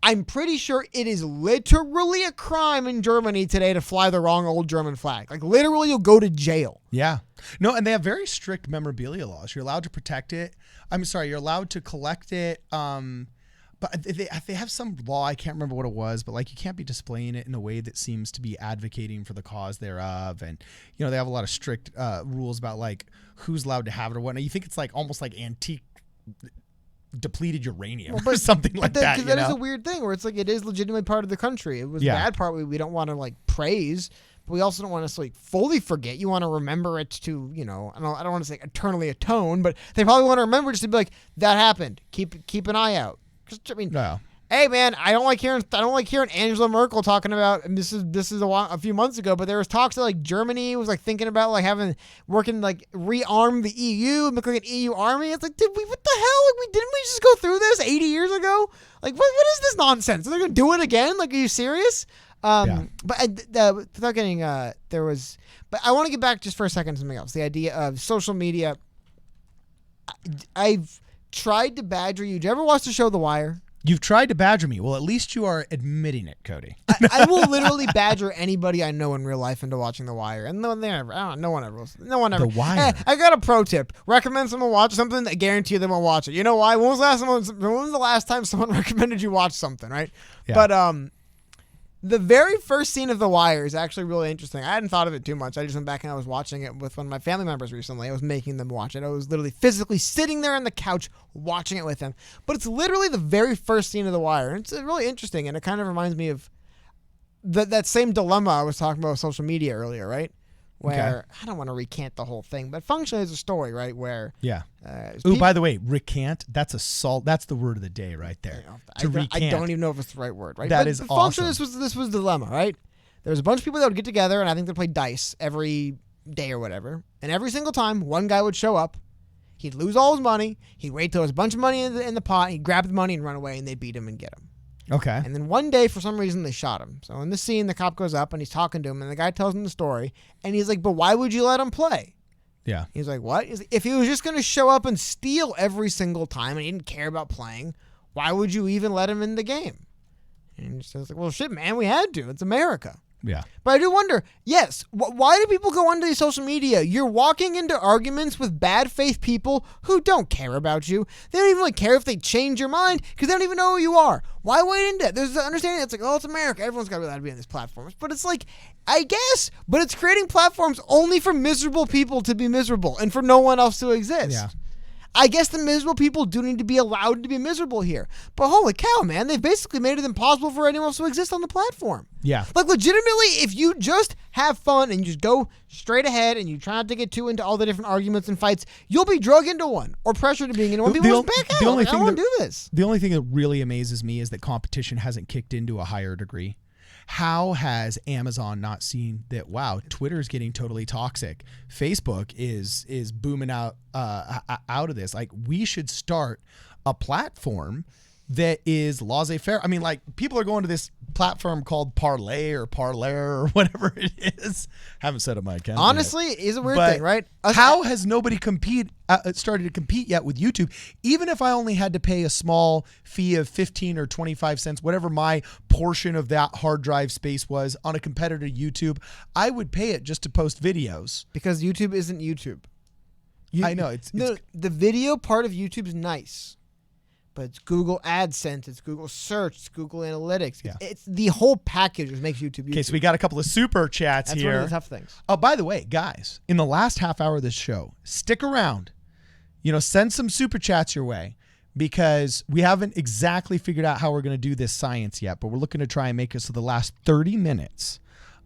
B: I'm pretty sure it is literally a crime in Germany today to fly the wrong old German flag. Like literally you'll go to jail.
A: Yeah. No, and they have very strict memorabilia laws. You're allowed to protect it. I'm sorry, you're allowed to collect it. But they have some law, I can't remember what it was, but like you can't be displaying it in a way that seems to be advocating for the cause thereof. And, you know, they have a lot of strict rules about like who's allowed to have it or whatnot. You think it's like almost like antique depleted uranium or something like that.
B: Because that is a weird thing where it's like it is legitimately part of the country. It was the bad part we don't want to like praise, but we also don't want to like fully forget. You want to remember it to, you know, I don't want to say eternally atone, but they probably want to remember just to be like, that happened. Keep an eye out. Because I mean, hey man, I don't like hearing Angela Merkel talking about, and this is a few months ago, but there was talks that like Germany was like thinking about like working like rearm the EU and make like an EU army. It's like, what the hell? Like didn't we just go through this 80 years ago? Like what is this nonsense? Are they gonna do it again? Like, are you serious? But without getting but I want to get back just for a second to something else. The idea of social media. I've tried to badger you. Did you ever watch the show The Wire?
A: You've tried to badger me. Well, at least you are admitting it, Cody.
B: I will literally badger anybody I know in real life into watching The Wire, and no one ever. The
A: Wire.
B: Hey, I got a pro tip. Recommend someone watch something. I guarantee them will watch it. You know why? When was the last time someone recommended you watch something? Right? Yeah. But the very first scene of The Wire is actually really interesting. I hadn't thought of it too much. I just went back and I was watching it with one of my family members recently. I was making them watch it. I was literally physically sitting there on the couch watching it with them. But it's literally the very first scene of The Wire. And it's really interesting, and it kind of reminds me of that same dilemma I was talking about with social media earlier, right? Where I don't want to recant the whole thing, but functionally it's a story, right? Where
A: by the way, recant. That's assault. That's the word of the day, right there.
B: I don't even know if it's the right word, right?
A: That is awesome.
B: This was the dilemma, right? There was a bunch of people that would get together, and I think they play dice every day or whatever. And every single time, one guy would show up. He'd lose all his money. He'd wait till there was a bunch of money in the pot. He'd grab the money and run away, and they'd beat him and get him.
A: Okay.
B: And then one day, for some reason, they shot him. So in this scene, the cop goes up and he's talking to him, and the guy tells him the story. And he's like, "But why would you let him play?"
A: Yeah.
B: He's like, "What?" He's like, if he was just going to show up and steal every single time and he didn't care about playing, why would you even let him in the game? And he says, like, "Well, shit, man, we had to. It's America."
A: Yeah.
B: But I do wonder, yes, why do people go onto social media? You're walking into arguments with bad faith people who don't care about you. They don't even care if they change your mind because they don't even know who you are. Why wade into it? There's the understanding that's like, oh, it's America. Everyone's got to be allowed to be on these platforms. But it's like, I guess, but it's creating platforms only for miserable people to be miserable and for no one else to exist.
A: Yeah.
B: I guess the miserable people do need to be allowed to be miserable here. But holy cow, man, they've basically made it impossible for anyone else to exist on the platform.
A: Yeah.
B: Like, legitimately, if you just have fun and you just go straight ahead and you try not to get too into all the different arguments and fights, you'll be drug into one or pressured to being into one. People just back out. I don't want to do this.
A: The only thing that really amazes me is that competition hasn't kicked into a higher degree. How has Amazon not seen that? Wow, Twitter is getting totally toxic. Facebook is booming out of this. Like, we should start a platform that is laissez-faire. I mean, like, people are going to this platform called Parlay or Parler or whatever it is. Haven't set up my account.
B: Honestly,
A: yet.
B: It is a weird thing, right?
A: How has nobody started to compete yet with YouTube? Even if I only had to pay a small fee of 15 or 25 cents, whatever my portion of that hard drive space was on a competitor to YouTube, I would pay it just to post videos.
B: Because YouTube isn't YouTube.
A: I know.
B: The video part of YouTube is nice. But it's Google AdSense, it's Google Search, it's Google Analytics.
A: Yeah.
B: It's the whole package that makes YouTube.
A: Okay, so we got a couple of super chats
B: That's
A: here.
B: That's one of the tough things.
A: Oh, by the way, guys, in the last half hour of this show, stick around. Send some super chats your way because we haven't exactly figured out how we're going to do this science yet, but we're looking to try and make it so the last 30 minutes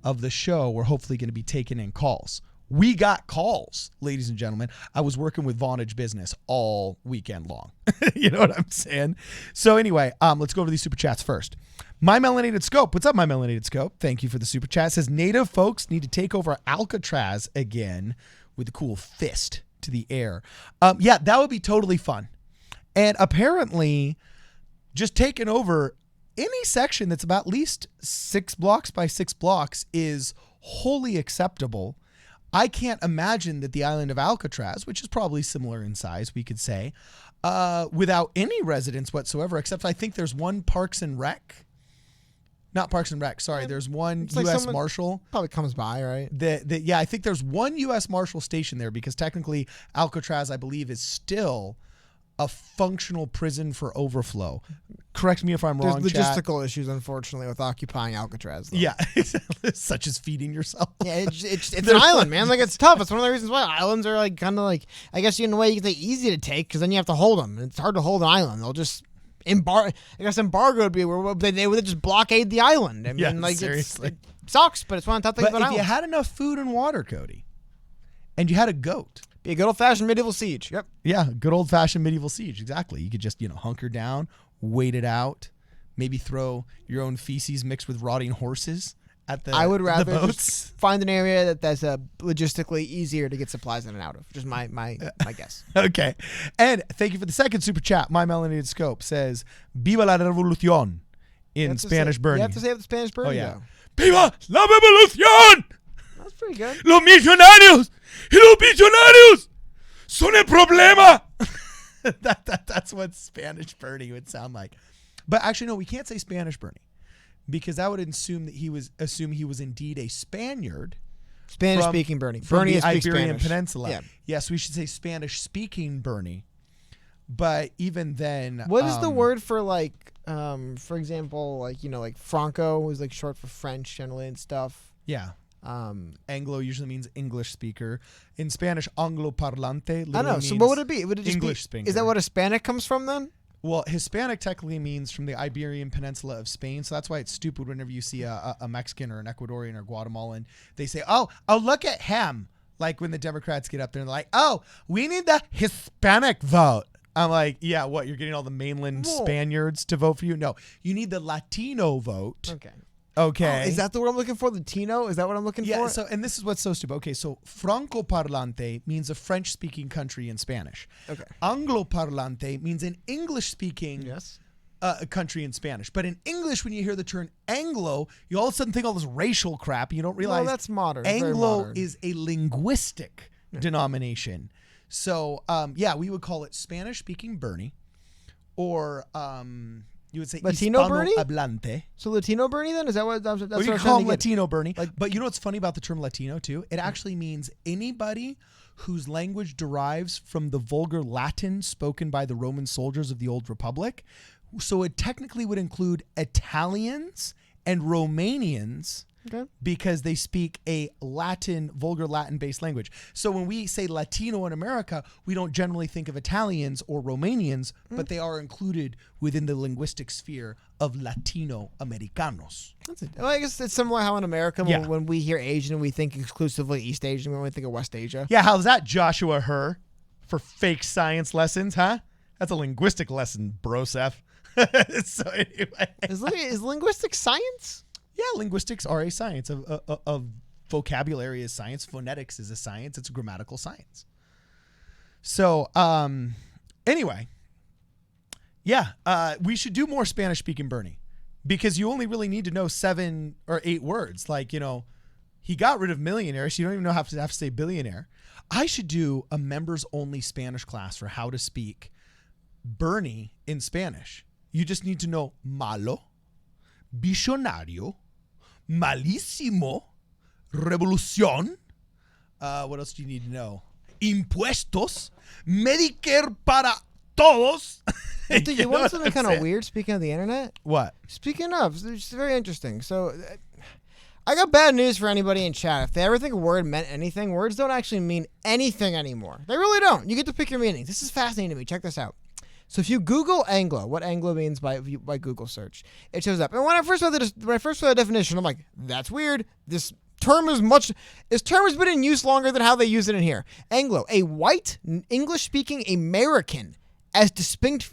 A: of the show, we're hopefully going to be taking in calls. We got calls, ladies and gentlemen. I was working with Vonage Business all weekend long. You know what I'm saying? So anyway, let's go over these super chats first. My Melanated Scope. What's up, My Melanated Scope? Thank you for the super chat. It says, native folks need to take over Alcatraz again with a cool fist to the air. Yeah, that would be totally fun. And apparently, just taking over any section that's about at least 6 blocks by 6 blocks is wholly acceptable. I can't imagine that the island of Alcatraz, which is probably similar in size, we could say, without any residents whatsoever, except I think there's one Parks and Rec. Not Parks and Rec, sorry. There's one U.S. Marshal.
B: Probably comes by, right?
A: Yeah, I think there's one U.S. Marshal station there because technically Alcatraz, I believe, is still a functional prison for overflow. Correct me if I'm wrong,
B: There's logistical issues, unfortunately, with occupying Alcatraz, though.
A: Yeah, such as feeding yourself.
B: Yeah, it's an island, man. Like, it's tough. It's one of the reasons why islands are, like, kind of like, I guess in a way you could say easy to take because then you have to hold them. It's hard to hold an island. They'll just embargo would be where they would just blockade the island. I mean,
A: yeah,
B: like,
A: seriously.
B: It sucks, but it's one of the tough things
A: about
B: islands.
A: If you had enough food and water, Cody, and you had a goat.
B: Be a good old-fashioned medieval siege. Yep.
A: Yeah, good old-fashioned medieval siege. Exactly. You could just, hunker down, wait it out, maybe throw your own feces mixed with rotting horses at the
B: I would rather
A: boats.
B: just find an area that's logistically easier to get supplies in and out of. Just my guess.
A: Okay. And thank you for the second super chat. My Melanated Scope says, Viva la revolución in Spanish Bernie.
B: You have to say it with Spanish Bernie,
A: Oh, yeah.
B: though.
A: Viva la revolución!
B: That's pretty good.
A: Los millonarios y los billonarios son el problema. That's what Spanish Bernie would sound like. But actually, no, we can't say Spanish Bernie because that would assume that he was indeed a Spaniard.
B: Spanish-speaking Bernie.
A: From
B: Bernie
A: the Iberian
B: Spanish.
A: Peninsula.
B: Yeah.
A: Yes, we should say Spanish-speaking Bernie. But even then,
B: what is the word for for example, like Franco is like short for French generally and stuff.
A: Yeah. Anglo usually means English speaker. In Spanish, Anglo parlante.
B: I know. So what would it be? Would it just
A: English
B: be?
A: speaker.
B: Is that what Hispanic comes from then?
A: Well, Hispanic technically means from the Iberian Peninsula of Spain, so that's why it's stupid whenever you see a Mexican or an Ecuadorian or Guatemalan, they say, oh, look at him. Like when the Democrats get up there and they're like, oh, we need the Hispanic vote. I'm like, yeah, what? You're getting all the mainland Spaniards to vote for you? No, you need the Latino vote.
B: Okay.
A: Okay.
B: Oh, is that the word I'm looking for? Latino? Is that what I'm looking for?
A: Yeah, and this is what's so stupid. Okay, so Franco parlante means a French-speaking country in Spanish.
B: Okay.
A: Anglo parlante means an English-speaking country in Spanish. But in English, when you hear the term Anglo, you all of a sudden think all this racial crap. You don't realize
B: that's modern.
A: Anglo is a linguistic denomination. So, we would call it Spanish-speaking Bernie, or you would say
B: Latino Bernie?
A: Hablante.
B: So Latino Bernie then? Is that what that's
A: Or
B: what
A: you
B: I'm
A: call
B: trying
A: him
B: to get?
A: Latino Bernie. But you know what's funny about the term Latino too? It actually means anybody whose language derives from the vulgar Latin spoken by the Roman soldiers of the Old Republic. So it technically would include Italians and Romanians because they speak a vulgar Latin-based language. So when we say Latino in America, we don't generally think of Italians or Romanians, but they are included within the linguistic sphere of Latino Americanos.
B: That's it. Well, I guess it's similar how in America, when we hear Asian, we think exclusively East Asian. We only think of West Asia.
A: Yeah, how's that, Joshua Herr, for fake science lessons, huh? That's a linguistic lesson, brosef. So anyway.
B: Is linguistic science?
A: Yeah, linguistics are a science. Of vocabulary is science. Phonetics is a science. It's a grammatical science. So anyway, we should do more Spanish-speaking Bernie, because you only really need to know 7 or 8 words. Like, he got rid of millionaire, so you don't even have to say billionaire. I should do a members-only Spanish class for how to speak Bernie in Spanish. You just need to know malo, visionario, malísimo, revolución. What else do you need to know? Impuestos, Medicare para todos.
B: Dude, you want something kind of weird, speaking of the internet?
A: What?
B: Speaking of, it's very interesting. So I got bad news for anybody in chat. If they ever think a word meant anything, words don't actually mean anything anymore. They really don't. You get to pick your meaning. This is fascinating to me. Check this out. So if you Google Anglo, what Anglo means by Google search, it shows up. And when I first saw the definition, I'm like, that's weird. This term has been in use longer than how they use it in here. Anglo, a white English-speaking American, as distinct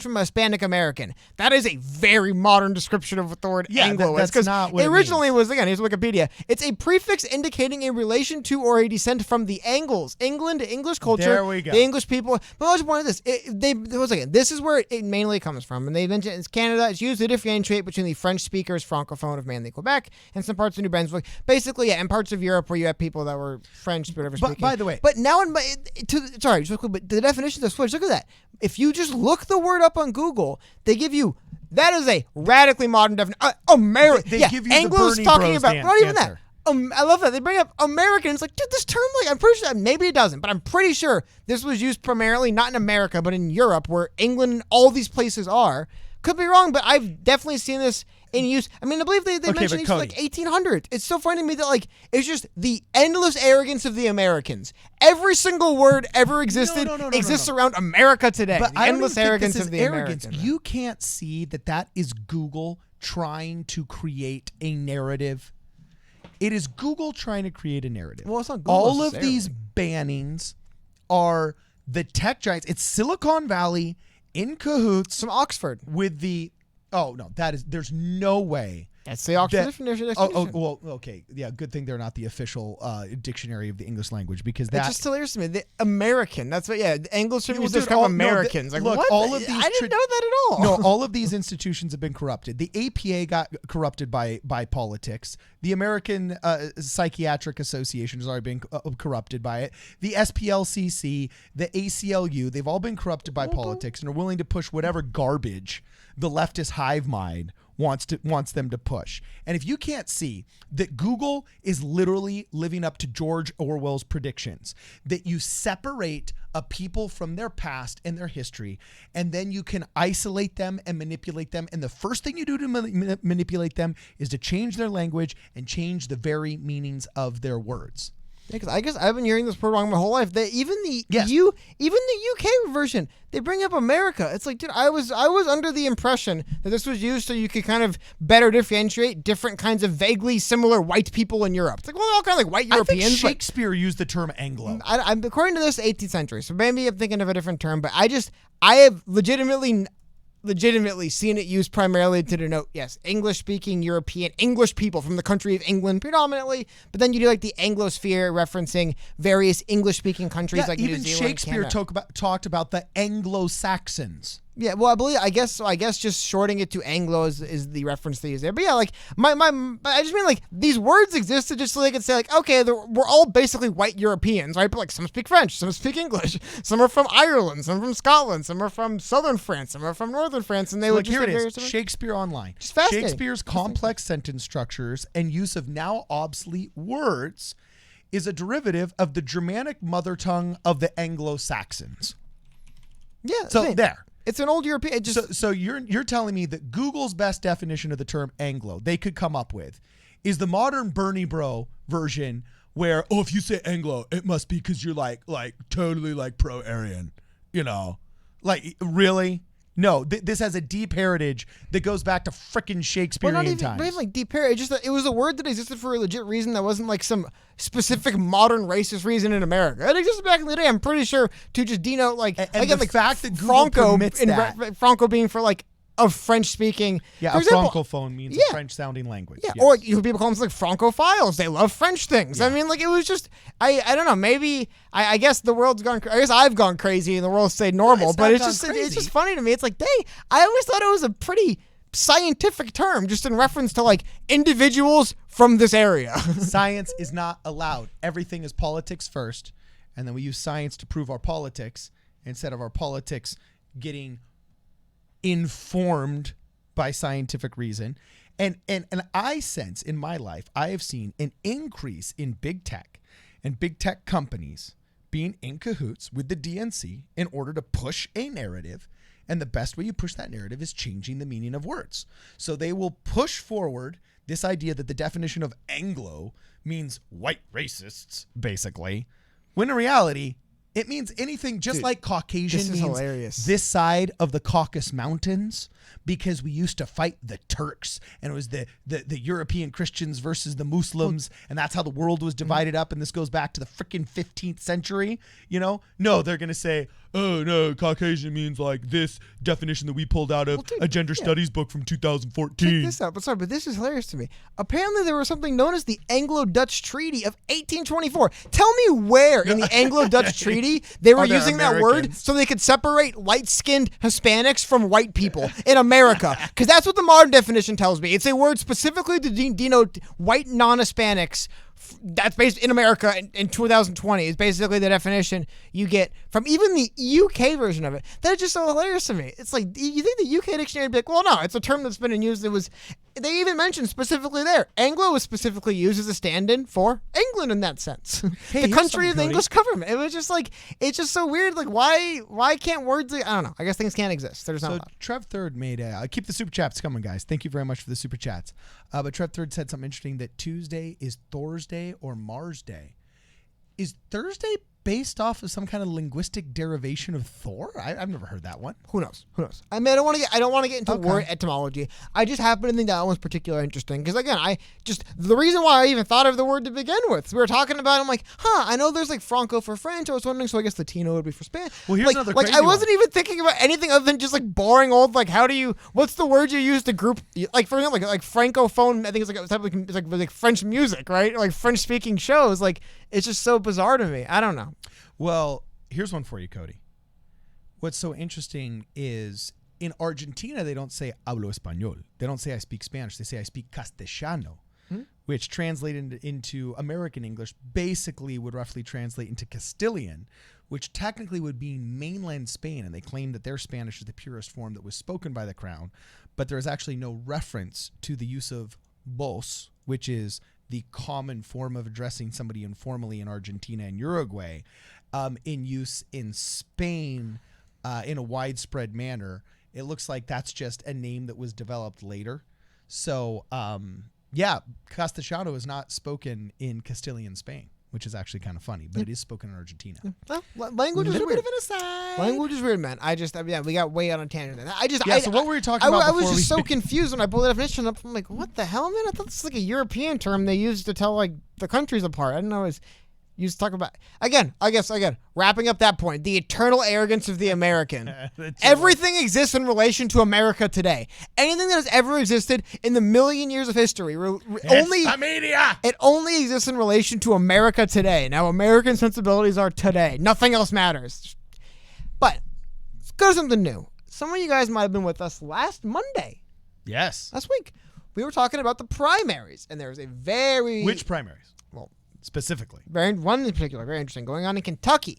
B: from a Hispanic American. That is a very modern description of what the word Anglo is.
A: That's not what
B: it originally was, again, here's Wikipedia. It's a prefix indicating a relation to or a descent from the Angles. England, English culture,
A: there we go.
B: The English people. But I was one of this. This is where it mainly comes from. And they mentioned it's Canada. It's used to differentiate between the French speakers, Francophone of mainly Quebec, and some parts of New Brunswick. Basically, and parts of Europe where you have people that were French, whatever speaking.
A: By the way.
B: But now, just real quick, but the definitions are switched. Look at that. If you just look the word up on Google, they give you, that is a radically modern definition. American.
A: They give you
B: Anglo's
A: the Bernie
B: talking
A: Bros
B: about, not even
A: answer.
B: that. I love that. They bring up American. It's like, dude, this term, I'm pretty sure, maybe it doesn't, but I'm pretty sure this was used primarily not in America, but in Europe, where England and all these places are. Could be wrong, but I've definitely seen this in use. I mean, I believe they mentioned these like 1800. It's so funny to me that it's just the endless arrogance of the Americans. Every single word ever existed exists around America today.
A: But
B: the
A: I
B: endless
A: don't even
B: arrogance
A: think this
B: of
A: is
B: the
A: arrogance.
B: Americans.
A: You can't see that is Google trying to create a narrative. It is Google trying to create a narrative.
B: Well, it's not Google
A: all of these bannings are the tech giants. It's Silicon Valley in cahoots
B: from Oxford
A: with the. Oh no, there's no way.
B: That's the Oxford definition.
A: Oh, well, okay. Yeah, good thing they're not the official dictionary of the English language, because that.
B: It's just hilarious to me. The American. That's what. Yeah, the English term just called Americans.
A: Look,
B: what?
A: All of these
B: I didn't know that at all.
A: No, all of these institutions have been corrupted. The APA got corrupted by politics. The American Psychiatric Association has already been corrupted by it. The SPLCC, the ACLU, they've all been corrupted by politics and are willing to push whatever garbage the leftist hive mind wants them to push. And if you can't see that Google is literally living up to George Orwell's predictions, that you separate a people from their past and their history, and then you can isolate them and manipulate them, and the first thing you do to manipulate them is to change their language and change the very meanings of their words.
B: Yeah, because I guess I've been hearing this word wrong my whole life. Even the UK version, they bring up America. It's like, dude, I was under the impression that this was used so you could kind of better differentiate different kinds of vaguely similar white people in Europe. It's like, well, they're all kind of like white Europeans.
A: I think Shakespeare used the term Anglo.
B: I'm according to this 18th century, so maybe I'm thinking of a different term. But I have legitimately seen it used primarily to denote, yes, English-speaking European, English people from the country of England predominantly, but then you do like the Anglosphere referencing various English-speaking countries like New Zealand,
A: Shakespeare talked about the Anglo-Saxons.
B: Yeah, well, I guess just shorting it to Anglo is the reference they use there. But yeah, like I just mean like these words existed just so they could say like, okay, we're all basically white Europeans, right? But like some speak French, some speak English, some are from Ireland, some are from Scotland, some are from southern France, some are from northern France, and they would just
A: here it is. Shakespeare Online.
B: Just fascinating.
A: Shakespeare's complex sentence structures and use of now obsolete words is a derivative of the Germanic mother tongue of the Anglo-Saxons.
B: Yeah.
A: So there.
B: It's an old European.
A: So you're telling me that Google's best definition of the term Anglo they could come up with is the modern Bernie bro version where, oh, if you say Anglo, it must be because you're like totally like pro-Aryan, you know? Like, really? No, this has a deep heritage that goes back to frickin' Shakespearean times.
B: Not even like deep heritage. Just that it was a word that existed for a legit reason that wasn't like some specific modern racist reason in America. It existed back in the day, I'm pretty sure, to just denote like,
A: and
B: again,
A: the
B: like
A: fact that Google
B: Franco,
A: permits that.
B: Franco being for like a French-speaking.
A: Yeah,
B: for
A: a
B: example,
A: francophone means a French-sounding language.
B: Yeah,
A: yes.
B: or people call them like Francophiles. They love French things.
A: Yeah.
B: I mean, like it was just, I don't know. Maybe I guess the world's gone. I guess I've gone crazy and the world stayed normal. But it's just funny to me. It's like, dang, I always thought it was a pretty scientific term, just in reference to like individuals from this area.
A: Science is not allowed. Everything is politics first, and then we use science to prove our politics instead of our politics getting informed by scientific reason. And I sense in my life, I have seen an increase in big tech and big tech companies being in cahoots with the DNC in order to push a narrative. And the best way you push that narrative is changing the meaning of words. So they will push forward this idea that the definition of Anglo means white racists, basically, when in reality, it means anything, just like Caucasian
B: this is
A: means
B: hilarious.
A: This side of the Caucasus Mountains, because we used to fight the Turks, and it was the European Christians versus the Muslims, and that's how the world was divided up, and this goes back to the freaking 15th century, you know? No, they're going to say, oh, no, Caucasian means like this definition that we pulled out of a gender studies book from 2014.
B: Check this out. But this is hilarious to me. Apparently, there was something known as the Anglo-Dutch Treaty of 1824. Tell me where in the Anglo-Dutch Treaty they were using that word so they could separate light-skinned Hispanics from white people in America. Because that's what the modern definition tells me. It's a word specifically to denote white non-Hispanics. That's based in America in 2020 is basically the definition you get from even the UK version of it. That's just so hilarious to me. It's like, you think the UK dictionary would be like, well, no, it's a term that's been in use. They even mentioned specifically there. Anglo was specifically used as a stand-in for England in that sense.
A: Hey,
B: the country of the English government. It was just like, it's just so weird. Like, why can't words, I don't know. I guess things can't exist. They're just not allowed.
A: Trev Third made keep the super chats coming, guys. Thank you very much for the super chats. But Trev Third said something interesting, that Tuesday is Thursday or Mars Day. Is Thursday based off of some kind of linguistic derivation of Thor? I've never heard that one.
B: Who knows? I mean, I don't want to get into word etymology. I just happen to think that one's particularly interesting because, again, the reason why I even thought of the word to begin with, we were talking about it, I'm like, I know there's like Franco for French. I was wondering, so I guess Latino would be for Spanish.
A: Well, here's another crazy
B: I wasn't even thinking about anything other than just like boring old, like, what's the word you use to group, like, for example, like francophone, I think it's like French music, right? Like French speaking shows. Like, it's just so bizarre to me. I don't know.
A: Well, here's one for you, Cody. What's so interesting is in Argentina, they don't say hablo español. They don't say I speak Spanish. They say I speak castellano, which translated into American English basically would roughly translate into Castilian, which technically would be mainland Spain. And they claim that their Spanish is the purest form that was spoken by the crown. But there is actually no reference to the use of vos, which is the common form of addressing somebody informally in Argentina and Uruguay, in use in Spain in a widespread manner. It looks like that's just a name that was developed later. So, Castellano is not spoken in Castilian Spain, which is actually kind of funny, but it is spoken in Argentina.
B: Well, language is weird.
A: Bit of an aside.
B: Language is weird, man. we got way out on tangent.
A: So what were you talking about?
B: I was just so confused when I pulled the definition up. I'm like, what the hell, man? I thought this was like a European term they used to tell like the countries apart. I didn't know it was used to talk about. Again, wrapping up that point, the eternal arrogance of the American. Everything exists in relation to America today. Anything that has ever existed in the million years of history, it only exists in relation to America today. Now, American sensibilities are today. Nothing else matters. But let's go to something new. Some of you guys might have been with us last Monday.
A: Yes.
B: Last week. We were talking about the primaries, and there was a
A: Which primaries?
B: Well,
A: specifically.
B: One in particular, very interesting, going on in Kentucky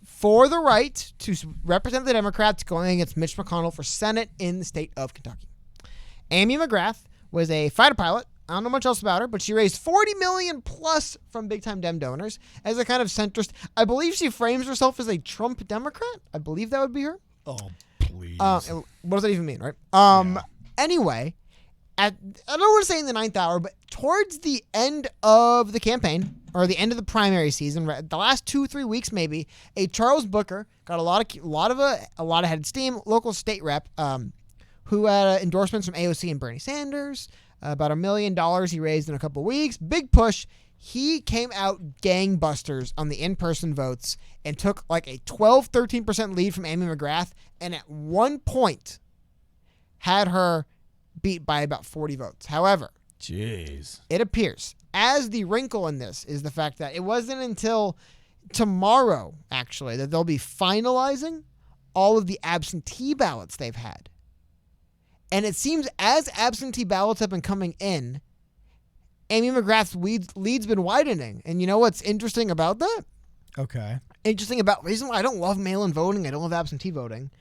B: for the right to represent the Democrats going against Mitch McConnell for Senate in the state of Kentucky. Amy McGrath was a fighter pilot. I don't know much else about her, but she raised $40 million plus from big-time Dem donors as a kind of centrist. I believe she frames herself as a Trump Democrat. I believe that would be her.
A: Oh, please.
B: What does that even mean, right? Anyway, I don't want to say in the 9th hour, but towards the end of the campaign or the end of the primary season, the last 2-3 weeks maybe, a Charles Booker got a lot of head steam, local state rep, who had endorsements from AOC and Bernie Sanders, about $1 million he raised in a couple weeks, big push. He came out gangbusters on the in-person votes and took like a 12-13% lead from Amy McGrath, and at one point had her beat by about 40 votes. However,
A: jeez,
B: it appears, as the wrinkle in this is the fact that it wasn't until tomorrow, actually, that they'll be finalizing all of the absentee ballots they've had. And it seems as absentee ballots have been coming in, Amy McGrath's lead's been widening. And you know what's interesting about that?
A: Okay.
B: Interesting about reason why I don't love mail-in voting, I don't love absentee voting.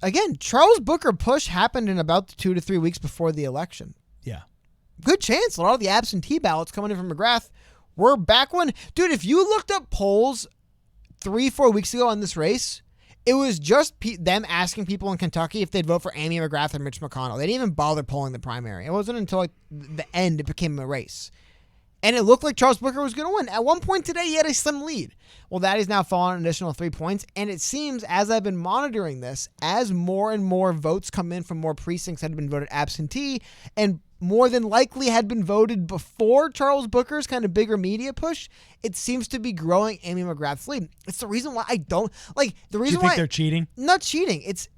B: Again, Charles Booker push happened in about 2 to 3 weeks before the election.
A: Yeah.
B: Good chance a lot of the absentee ballots coming in from McGrath were back when... Dude, if you looked up polls 3-4 weeks ago on this race, it was just them asking people in Kentucky if they'd vote for Amy McGrath or Mitch McConnell. They didn't even bother polling the primary. It wasn't until like the end it became a race. And it looked like Charles Booker was going to win. At one point today, he had a slim lead. Well, that is now fallen an additional 3 points. And it seems, as I've been monitoring this, as more and more votes come in from more precincts that had been voted absentee and more than likely had been voted before Charles Booker's kind of bigger media push, it seems to be growing Amy McGrath's lead. It's the reason why I don't... Like, the reason
A: why... Do you think
B: why...
A: they're cheating?
B: Not cheating. It's...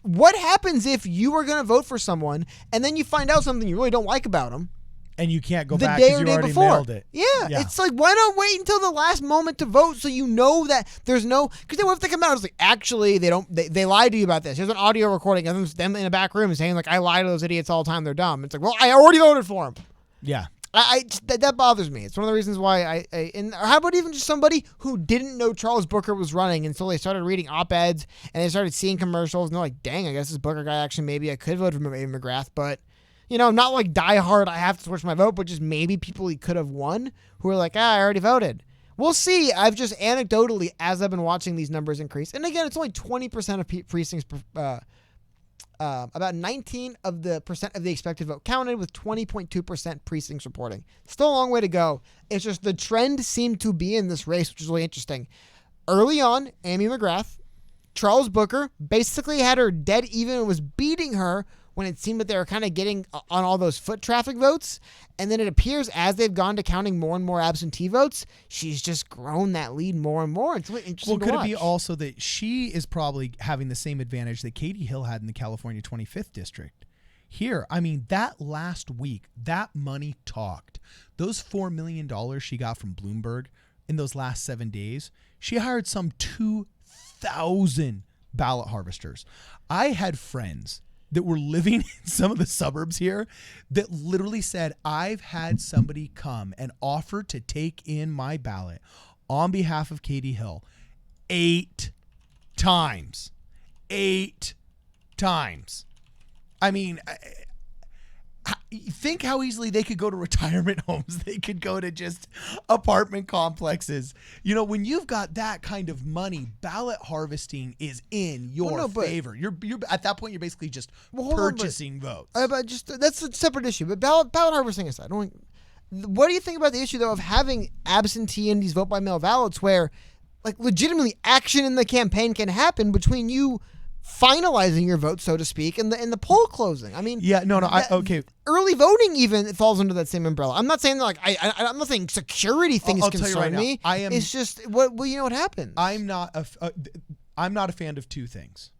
B: What happens if you are going to vote for someone and then you find out something you really don't like about them?
A: And you can't go
B: the
A: back
B: day
A: because
B: or
A: you
B: day
A: already
B: before.
A: mailed it.
B: Yeah, it's like, why not wait until the last moment to vote so you know that there's no... Because then what if they come out and it's like, actually, they lied to you about this. Here's an audio recording of them in the back room saying, like, I lie to those idiots all the time. They're dumb. It's like, well, I already voted for them.
A: Yeah.
B: That bothers me. It's one of the reasons why and how about even just somebody who didn't know Charles Booker was running until they started reading op-eds and they started seeing commercials and they're like, dang, I guess this Booker guy actually, maybe I could vote for Amy McGrath, but... You know, not like die hard, I have to switch my vote, but just maybe people he could have won who are like, I already voted. We'll see. I've just anecdotally, as I've been watching these numbers increase, and again, it's only 20% of precincts, about 19% of the expected vote counted with 20.2% precincts reporting. Still a long way to go. It's just the trend seemed to be in this race, which is really interesting. Early on, Amy McGrath, Charles Booker basically had her dead even and was beating her when it seemed that they were kind of getting on all those foot traffic votes. And then it appears as they've gone to counting more and more absentee votes, she's just grown that lead more and more. It's really interesting to watch.
A: Well, could it be also that she is probably having the same advantage that Katie Hill had in the California 25th district? Here, I mean, that last week, that money talked. Those $4 million she got from Bloomberg in those last 7 days, she hired some 2,000 ballot harvesters. I had friends that were living in some of the suburbs here that literally said, I've had somebody come and offer to take in my ballot on behalf of Katie Hill 8 times. 8 times. I mean, think how easily they could go to retirement homes. They could go to just apartment complexes. You know, when you've got that kind of money, ballot harvesting is in your favor. You're at that point, you're basically just purchasing votes.
B: But just that's a separate issue. But ballot harvesting aside, what do you think about the issue though of having absentee and these vote by mail ballots, where like legitimately action in the campaign can happen between you finalizing your vote, so to speak, and the poll closing? I mean,
A: yeah, no, okay.
B: Early voting even falls under that same umbrella. I'm not saying that, like I'm not saying security things concern me. It's just what happens.
A: I'm not a fan of two things.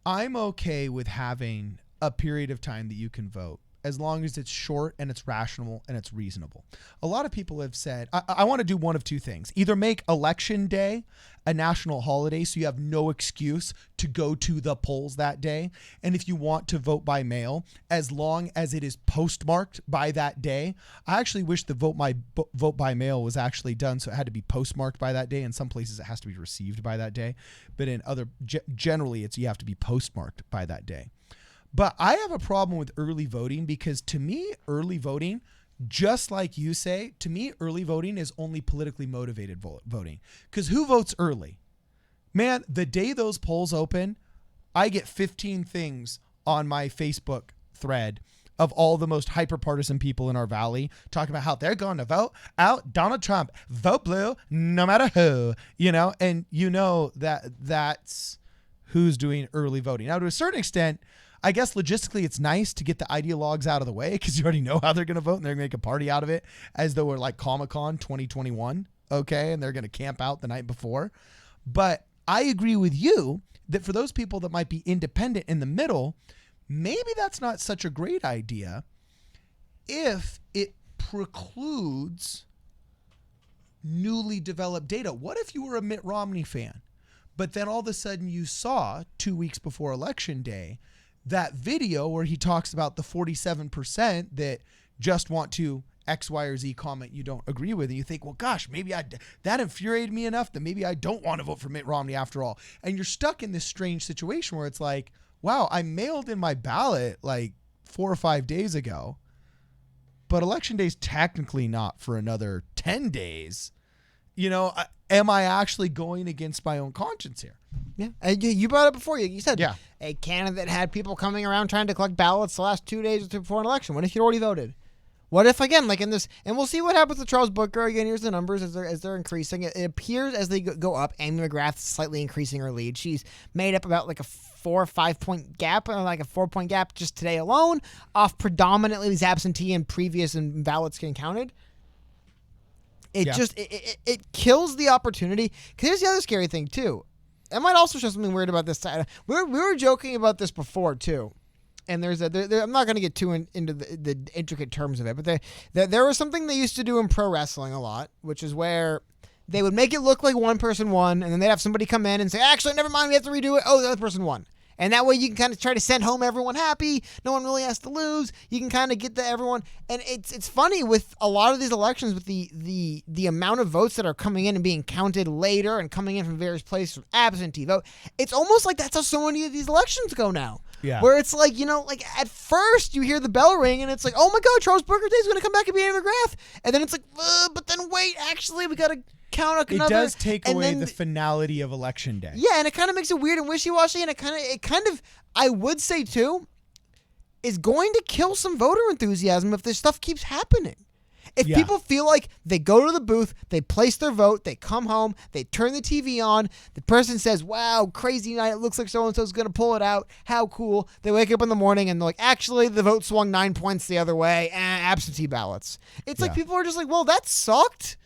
A: I'm okay with having a period of time that you can vote, as long as it's short and it's rational and it's reasonable. A lot of people have said, I want to do one of two things. Either make election day a national holiday so you have no excuse to go to the polls that day. And if you want to vote by mail, as long as it is postmarked by that day. I actually wish the vote by mail was actually done so it had to be postmarked by that day. In some places it has to be received by that day. But in other, generally you have to be postmarked by that day. But I have a problem with early voting because to me, early voting, just like you say, to me, early voting is only politically motivated voting. Because who votes early? Man, the day those polls open, I get 15 things on my Facebook thread of all the most hyper-partisan people in our valley talking about how they're going to vote out Donald Trump. Vote blue no matter who, and that's who's doing early voting. Now, to a certain extent, I guess logistically it's nice to get the ideologues out of the way because you already know how they're going to vote and they're going to make a party out of it as though we're like Comic-Con 2021, okay? And they're going to camp out the night before. But I agree with you that for those people that might be independent in the middle, maybe that's not such a great idea if it precludes newly developed data. What if you were a Mitt Romney fan, but then all of a sudden you saw 2 weeks before Election Day that video where he talks about the 47% that just want to X, Y, or Z comment you don't agree with, and you think, well, gosh, maybe that infuriated me enough that maybe I don't want to vote for Mitt Romney after all. And you're stuck in this strange situation where it's like, wow, I mailed in my ballot like 4 or 5 days ago, but Election Day's technically not for another 10 days. Am I actually going against my own conscience here?
B: Yeah. You brought it before. You said
A: yeah.
B: A candidate had people coming around trying to collect ballots the last 2 days before an election. What if you'd already voted? What if, again, like in this, and we'll see what happens with Charles Booker. Again, here's the numbers as they're increasing. It appears as they go up, Amy McGrath's slightly increasing her lead. She's made up about like a 4 or 5 point gap, or like a 4 point gap just today alone, off predominantly these absentee and previous and ballots getting counted. It kills the opportunity. Because here's the other scary thing, too. I might also show something weird about this side. We were joking about this before, too. And I'm not going to get too into the intricate terms of it, but there was something they used to do in pro wrestling a lot, which is where they would make it look like one person won, and then they'd have somebody come in and say, actually, never mind, we have to redo it. Oh, the other person won. And that way you can kind of try to send home everyone happy. No one really has to lose. You can kind of get to everyone. And it's funny with a lot of these elections with the amount of votes that are coming in and being counted later and coming in from various places from absentee vote. It's almost like that's how so many of these elections go now.
A: Yeah.
B: Where it's like, like at first you hear the bell ring and it's like, oh my God, Charles Booker Day's going to come back and be Amy McGrath. And then it's like, but then wait, actually we got to count another.
A: It does take away the finality of Election Day.
B: Yeah, and it kind of makes it weird and wishy-washy, and it kind of, I would say too, is going to kill some voter enthusiasm if this stuff keeps happening. If people feel like they go to the booth, they place their vote, they come home, they turn the TV on, the person says, wow, crazy night, it looks like so-and-so's going to pull it out, how cool. They wake up in the morning and they're like, actually, the vote swung 9 points the other way, absentee ballots. It's like people are just like, well, that sucked.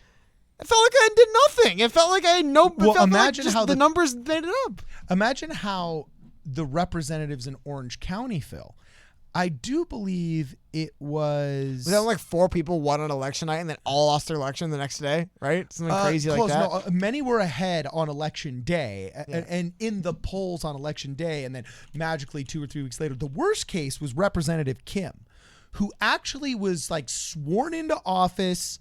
B: It felt like I did nothing. It felt like I had no. Well, imagine how the numbers made it up.
A: Imagine how the representatives in Orange County feel. I do believe it was
B: that like 4 people won on election night and then all lost their election the next day, right? Something crazy like that.
A: No, many were ahead on election day and in the polls on election day, and then magically 2 or 3 weeks later. The worst case was Representative Kim, who actually was like sworn into office,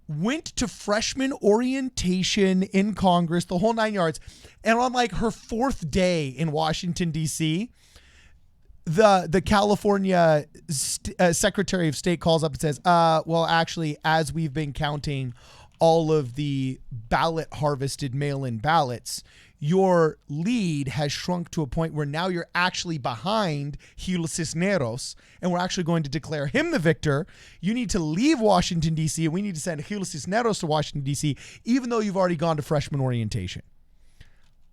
A: went to freshman orientation in Congress, the whole 9 yards. And on like her 4th day in Washington, D.C., the California Secretary of State calls up and says, well, actually, as we've been counting all of the ballot harvested mail-in ballots, your lead has shrunk to a point where now you're actually behind Gil Cisneros, and we're actually going to declare him the victor. You need to leave Washington, D.C., and we need to send Gil Cisneros to Washington, D.C., even though you've already gone to freshman orientation.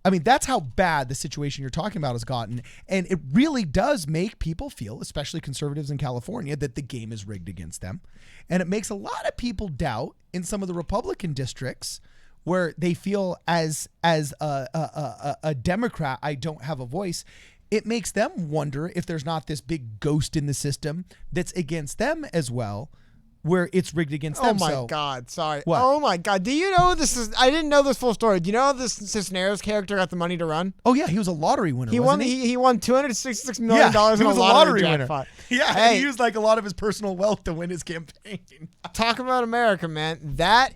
A: I mean, that's how bad the situation you're talking about has gotten, and it really does make people feel, especially conservatives in California, that the game is rigged against them. And it makes a lot of people doubt in some of the Republican districts where they feel as a Democrat, I don't have a voice. It makes them wonder if there's not this big ghost in the system that's against them as well, where it's rigged against them.
B: Oh my God, sorry.
A: What?
B: Oh my God, do you know this is, I didn't know this full story. Do you know this Cisneros character got the money to run?
A: Oh yeah, he was a lottery winner,
B: he
A: wasn't
B: won,
A: he?
B: He won $266 million
A: he
B: in
A: was
B: a lottery jackpot.
A: Winner. Yeah,
B: hey,
A: he used like a lot of his personal wealth to win his campaign.
B: Talk about America, man. That's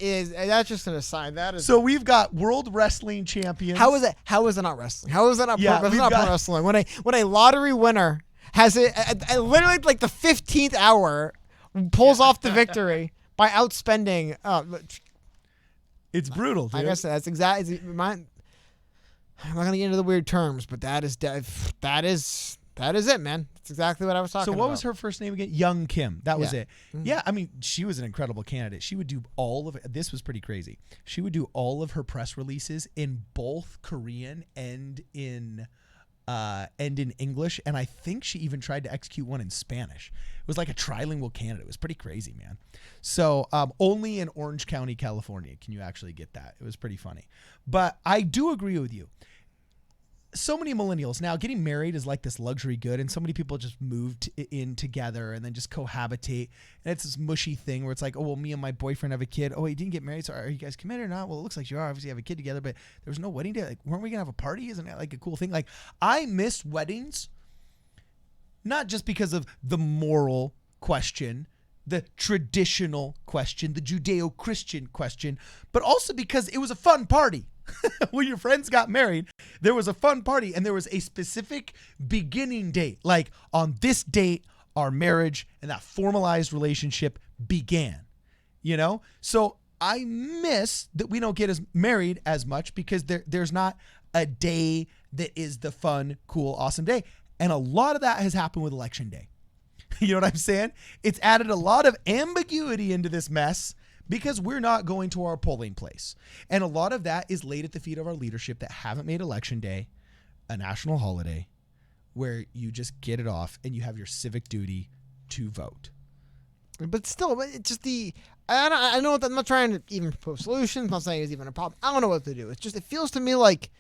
B: just an aside. That is.
A: So we've got world wrestling champions.
B: How is it not wrestling? How is that not pro wrestling? When a lottery winner has it literally like the 15th hour pulls off the victory by outspending.
A: It's brutal, dude.
B: I guess that's exactly. I'm not gonna get into the weird terms, but that is That is it, man. That's exactly what I was talking about.
A: So what was her first name again? Young Kim. That was it.
B: Mm-hmm.
A: Yeah, I mean, she was an incredible candidate. She would do this was pretty crazy. She would do all of her press releases in both Korean and in English, and I think she even tried to execute one in Spanish. It was like a trilingual candidate. It was pretty crazy, man. So only in Orange County, California, can you actually get that. It was pretty funny. But I do agree with you. So many millennials now getting married is like this luxury good, and so many people just moved in together and then just cohabitate, and it's this mushy thing where it's like, oh well, me and my boyfriend have a kid. Oh, he didn't get married, so are you guys committed or not? Well, it looks like you are. Obviously, you have a kid together, but there was no wedding day. Like, weren't we gonna have a party? Isn't that like a cool thing? Like, I miss weddings, not just because of the moral question, the traditional question, the Judeo-Christian question, but also because it was a fun party. When your friends got married, there was a fun party and there was a specific beginning date. Like, on this date, our marriage and that formalized relationship began, you know? So I miss that we don't get as married as much because there's not a day that is the fun, cool, awesome day. And a lot of that has happened with election day. You know what I'm saying? It's added a lot of ambiguity into this mess because we're not going to our polling place. And a lot of that is laid at the feet of our leadership that haven't made election day a national holiday where you just get it off and you have your civic duty to vote.
B: But still, it's just I know that I'm not trying to even propose solutions. I'm not saying it's even a problem. I don't know what to do. It's just, it feels to me like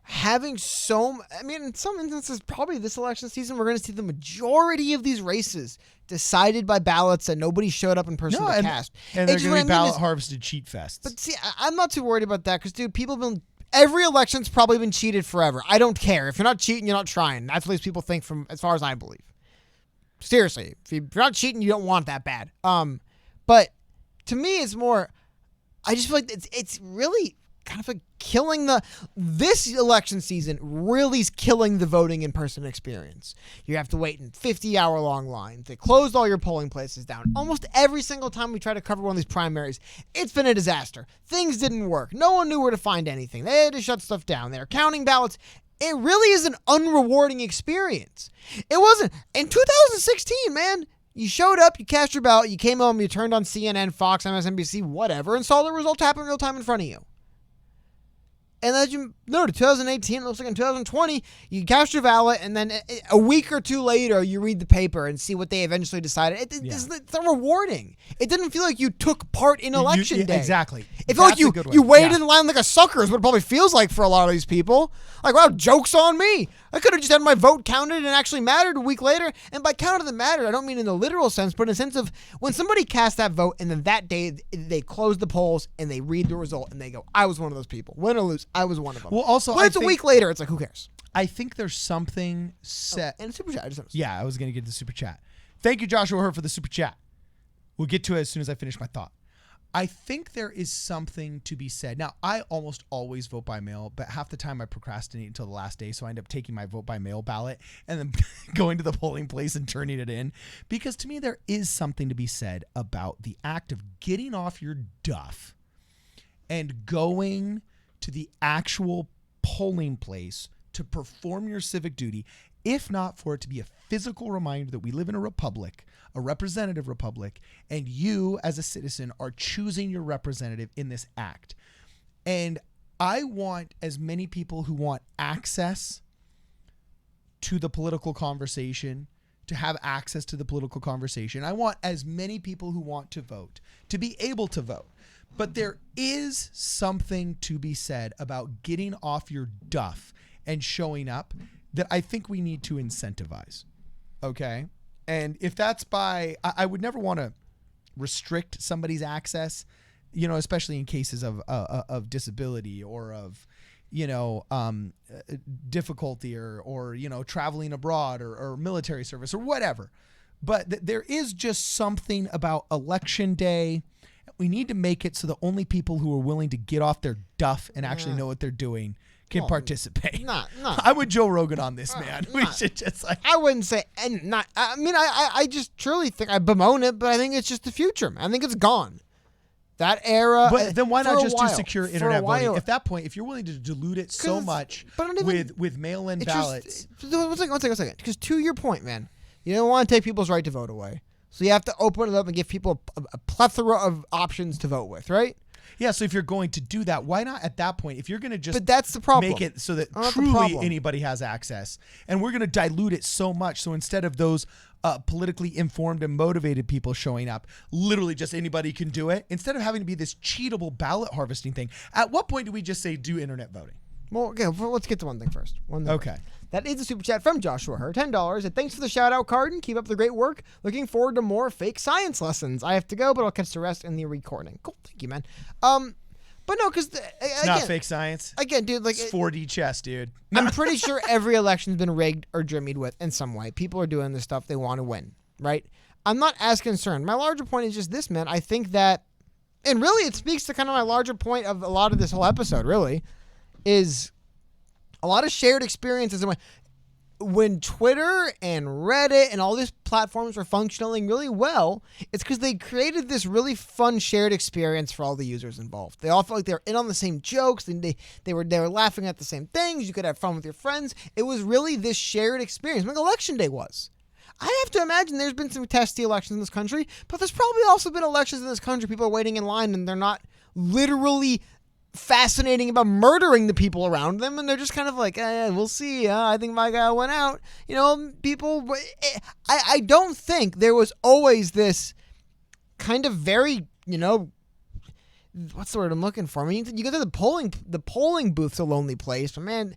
B: having in some instances, probably this election season, we're going to see the majority of these races decided by ballots that nobody showed up in person to cast.
A: And they're going to be ballot harvested cheat fests.
B: But see, I'm not too worried about that because, dude, every election's probably been cheated forever. I don't care. If you're not cheating, you're not trying. That's what these people think, from as far as I believe. Seriously, if you're not cheating, you don't want that bad. But to me, it's more, I just feel like it's really kind of killing this election season really is killing the voting in person experience. You have to wait in 50-hour long lines. They closed all your polling places down. Almost every single time we try to cover one of these primaries, it's been a disaster. Things didn't work. No one knew where to find anything. They had to shut stuff down. They're counting ballots. It really is an unrewarding experience. It wasn't. In 2016, man, you showed up, you cast your ballot, you came home, you turned on CNN, Fox, MSNBC, whatever, and saw the results happen real time in front of you. And as you noted, 2018, it looks like in 2020, you cast your ballot, and then a week or two later, you read the paper and see what they eventually decided. It's not rewarding. It didn't feel like you took part in election day.
A: Exactly.
B: It felt like you waited in line like a sucker is what it probably feels like for a lot of these people. Like, wow, joke's on me. I could have just had my vote counted and actually mattered a week later. And by counted and mattered, I don't mean in the literal sense, but in the sense of when somebody casts that vote and then that day they close the polls and they read the result and they go, I was one of those people. Win or lose, I was one of them.
A: Well, also,
B: when it's a week later, it's like, who cares?
A: I think there's something set.
B: And super chat.
A: I was going to get to the super chat. Thank you, Joshua Hurt, for the super chat. We'll get to it as soon as I finish my thought. I think there is something to be said. Now, I almost always vote by mail, but half the time I procrastinate until the last day, so I end up taking my vote by mail ballot and then going to the polling place and turning it in. Because to me, there is something to be said about the act of getting off your duff and going to the actual polling place to perform your civic duty, if not for it to be a physical reminder that we live in a republic, a representative republic, and you as a citizen are choosing your representative in this act. And I want as many people who want access to the political conversation to have access to the political conversation. I want as many people who want to vote to be able to vote. But there is something to be said about getting off your duff and showing up that I think we need to incentivize. Okay? And if that's I would never want to restrict somebody's access, especially in cases of disability or of, difficulty or traveling abroad or military service or whatever. But there is just something about election day. We need to make it so the only people who are willing to get off their duff and actually know what they're doing can participate. I'm with Joe Rogan on this, man. We should just I
B: wouldn't say, and not, I mean, I just truly think, I bemoan it, but I think it's just the future, man. I think it's gone. That era.
A: But then why not just do secure
B: For a
A: internet voting?
B: while.
A: At that point, if you're willing to dilute it so much with mail-in ballots.
B: One second. Because to your point, man, you don't want to take people's right to vote away. So you have to open it up and give people a plethora of options to vote with, right?
A: Yeah, so if you're going to do that, why not at that point? If you're going to just
B: but that's the problem.
A: make it so that truly anybody has access, and we're going to dilute it so much, so instead of those politically informed and motivated people showing up, literally just anybody can do it, instead of having to be this cheatable ballot harvesting thing, at what point do we just say do internet voting?
B: Well, okay, let's get to one thing first.
A: Okay.
B: That is a super chat from Joshua Her, $10. And thanks for the shout out card and keep up the great work. Looking forward to more fake science lessons. I have to go, but I'll catch the rest in the recording. Cool. Thank you, man. But no, because
A: it's not fake science.
B: Again, dude, like
A: it's 4D chess, dude.
B: I'm pretty sure every election's been rigged or jimmied with in some way. People are doing this stuff they want to win, right? I'm not as concerned. My larger point is just this, man. I think that, and really it speaks to kind of my larger point of a lot of this whole episode, really, is a lot of shared experiences. When Twitter and Reddit and all these platforms were functioning really well, it's because they created this really fun shared experience for all the users involved. They all felt like they were in on the same jokes, and they were laughing at the same things. You could have fun with your friends. It was really this shared experience, like Election Day was. I have to imagine there's been some testy elections in this country, but there's probably also been elections in this country. People are waiting in line, and they're not literally fascinating about murdering the people around them, and they're just kind of like, we'll see. I think my guy went out. You know, people. I don't think there was always this kind of very, what's the word I'm looking for? I mean, you go to the polling booth's a lonely place, but man,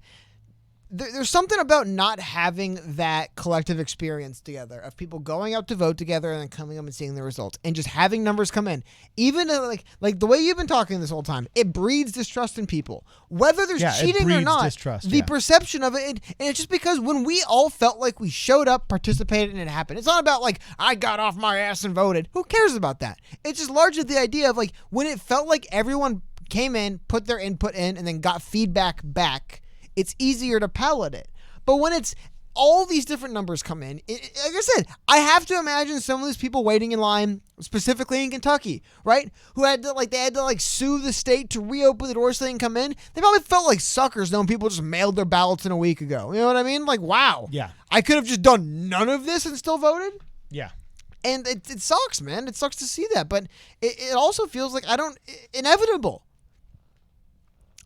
B: there's something about not having that collective experience together of people going out to vote together and then coming up and seeing the results and just having numbers come in. Even like the way you've been talking this whole time, it breeds distrust in people. Whether there's cheating or not, the perception of it, and it's just because when we all felt like we showed up, participated, and it happened. It's not about like, I got off my ass and voted. Who cares about that? It's just largely the idea of like when it felt like everyone came in, put their input in, and then got feedback back, it's easier to palate it. But when it's all these different numbers come in, like I said, I have to imagine some of these people waiting in line, specifically in Kentucky, right? Who had to sue the state to reopen the doors so they can come in. They probably felt like suckers knowing people just mailed their ballots in a week ago. You know what I mean? Like, wow.
A: Yeah.
B: I could have just done none of this and still voted.
A: Yeah.
B: And it sucks, man. It sucks to see that. But it also feels like inevitable.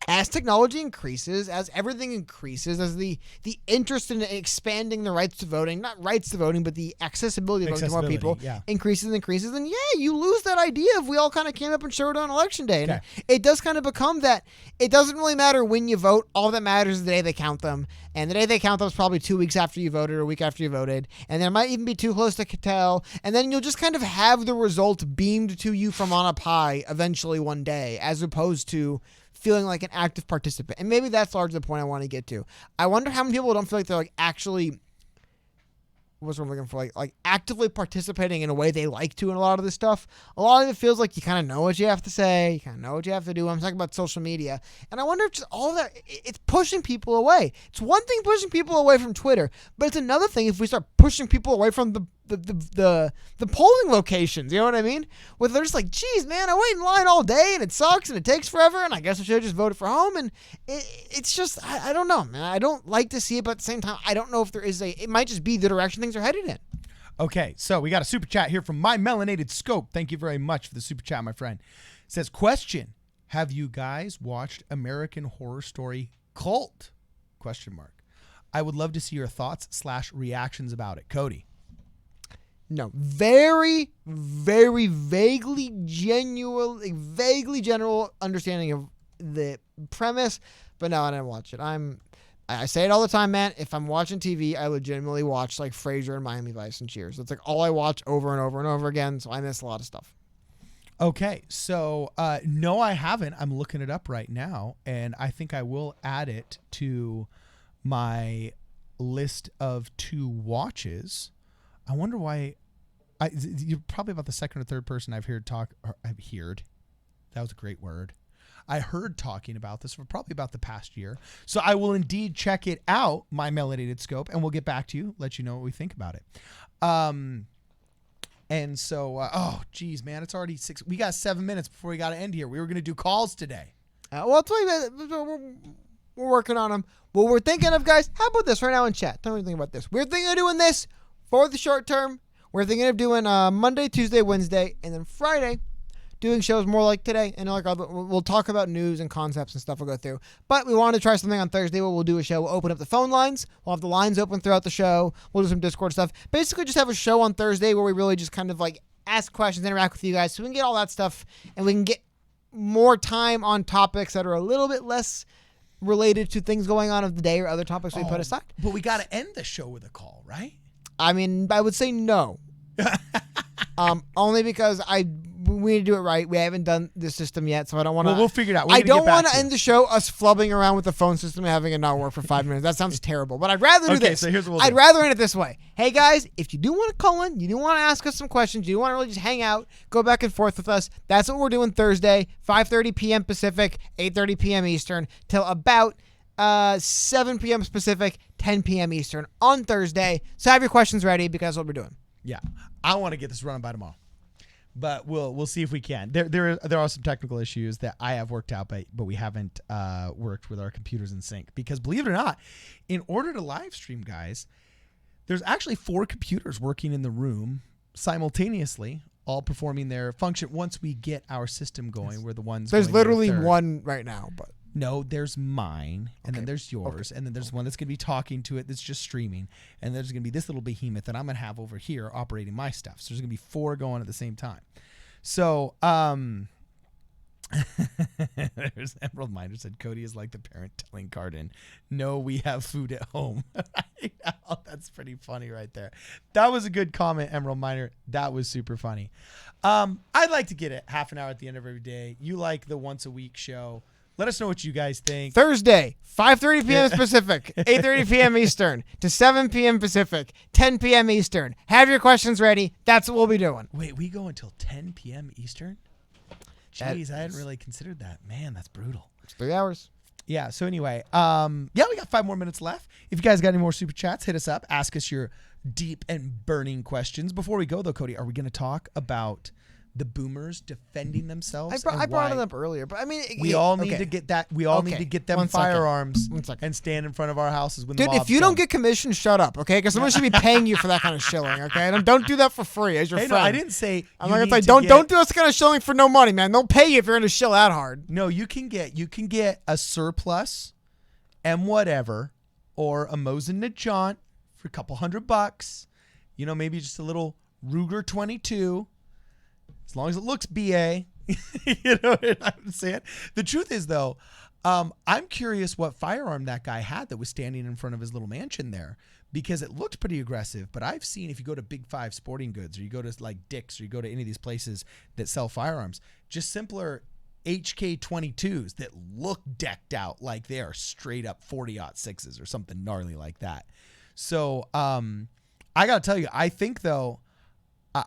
B: As technology increases, as everything increases, as the interest in expanding the rights to voting, not rights to voting, but the accessibility of voting to more people increases, and you lose that idea of we all kind of came up and showed on Election Day. And it does kind of become that it doesn't really matter when you vote. All that matters is the day they count them. And the day they count them is probably 2 weeks after you voted or a week after you voted. And there might even be too close to tell. And then you'll just kind of have the result beamed to you from on up high eventually one day, as opposed to feeling like an active participant. And maybe that's largely the point I want to get to. I wonder how many people don't feel like they're like actually, what's what I'm looking for, like actively participating in a way they like to in a lot of this stuff. A lot of it feels like you kind of know what you have to say, you kind of know what you have to do. I'm talking about social media. And I wonder if just all that, it's pushing people away. It's one thing pushing people away from Twitter, but it's another thing if we start pushing people away from the polling locations, you know what I mean? Where they're just like, geez, man, I wait in line all day and it sucks and it takes forever and I guess I should have just voted for home. And it's just, I don't know, man. I don't like to see it, but at the same time, I don't know if there is it might just be the direction things are headed in.
A: Okay, so we got a super chat here from My Melanated Scope. Thank you very much for the super chat, my friend. It says, question, have you guys watched American Horror Story Cult? ? I would love to see your thoughts / reactions about it. Cody.
B: No, very, very vaguely general understanding of the premise, but no, I didn't watch it. I say it all the time, man. If I'm watching TV, I legitimately watch like Frasier and Miami Vice and Cheers. That's like all I watch over and over and over again, so I miss a lot of stuff.
A: Okay, so no, I haven't. I'm looking it up right now, and I think I will add it to my list of to watches. I wonder why. You're probably about the second or third person I've heard talk. Or I've heard. That was a great word. I heard talking about this for probably about the past year. So I will indeed check it out, My Melanated Scope, and we'll get back to you, let you know what we think about it. And so, oh, geez, man, it's already 6. We got 7 minutes before we got to end here. We were going to do calls today.
B: Well, I'll tell you, we're working on them. What we're thinking of, guys, how about this right now in chat? Tell me what you think about this. We're thinking of doing this for the short term. We're thinking of doing Monday, Tuesday, Wednesday, and then Friday doing shows more like today. And like we'll talk about news and concepts and stuff we'll go through. But we wanted to try something on Thursday where we'll do a show. We'll open up the phone lines. We'll have the lines open throughout the show. We'll do some Discord stuff. Basically just have a show on Thursday where we really just kind of like ask questions, interact with you guys so we can get all that stuff and we can get more time on topics that are a little bit less related to things going on of the day or other topics we put aside.
A: But we got to end the show with a call, right?
B: I mean, I would say no. Only because we need to do it right. We haven't done this system yet, so I don't want to.
A: Well, we'll figure it out.
B: I don't want to end the show us flubbing around with the phone system and having it not work for 5 minutes. That sounds terrible. But I'd rather do this.
A: So here's what we'll do.
B: I'd rather end it this way. Hey guys, if you do want to call in, you do want to ask us some questions, you do want to really just hang out, go back and forth with us. That's what we're doing Thursday, 5:30 p.m. Pacific, 8:30 p.m. Eastern, till about 7 p.m. Pacific, 10 p.m. Eastern on Thursday. So have your questions ready because that's what we're doing.
A: Yeah, I want to get this running by tomorrow, but we'll see if we can. There are some technical issues that I have worked out, but we haven't worked with our computers in sync because, believe it or not, in order to live stream, guys, there's actually 4 computers working in the room simultaneously, all performing their function. Once we get our system going, we're the ones.
B: There's literally one right now, but.
A: No, there's mine, and then there's yours, and then there's one that's going to be talking to it that's just streaming, and there's going to be this little behemoth that I'm going to have over here operating my stuff. So there's going to be 4 going at the same time. So, there's Emerald Miner said, Cody is like the parent telling Cardin, no, we have food at home. Oh, that's pretty funny right there. That was a good comment, Emerald Miner. That was super funny. I'd like to get it half an hour at the end of every day. You like the once a week show. Let us know what you guys think.
B: Thursday, 5:30 p.m. Pacific, 8:30 p.m. Eastern, to 7 p.m. Pacific, 10 p.m. Eastern. Have your questions ready. That's what we'll be doing.
A: Wait, we go until 10 p.m. Eastern? Jeez, I hadn't really considered that. Man, that's brutal.
B: It's 3 hours.
A: Yeah, so anyway, we got 5 more minutes left. If you guys got any more super chats, hit us up. Ask us your deep and burning questions. Before we go, though, Cody, are we going to talk about the boomers defending themselves?
B: I brought it up earlier, but I mean,
A: we all need to get that. We all need to get them firearms and stand in front of our houses when the mob's
B: if you don't get commission, shut up, okay? Because someone should be paying you for that kind of shilling, okay? And don't do that for free as your friend.
A: No, I didn't say.
B: I'm not gonna say don't do this kind of shilling for no money, man. They'll pay you if you're gonna shill that hard.
A: No, you can get a surplus, and whatever, or a Mosin Nagant for a couple $100. You know, maybe just a little Ruger 22. As long as it looks BA, you know what I'm saying? The truth is, though, I'm curious what firearm that guy had that was standing in front of his little mansion there, because it looked pretty aggressive. But I've seen, if you go to Big 5 Sporting Goods, or you go to like Dick's, or you go to any of these places that sell firearms, just simpler HK-22s that look decked out like they are straight up 40-06s or something gnarly like that. So I got to tell you, I think, though,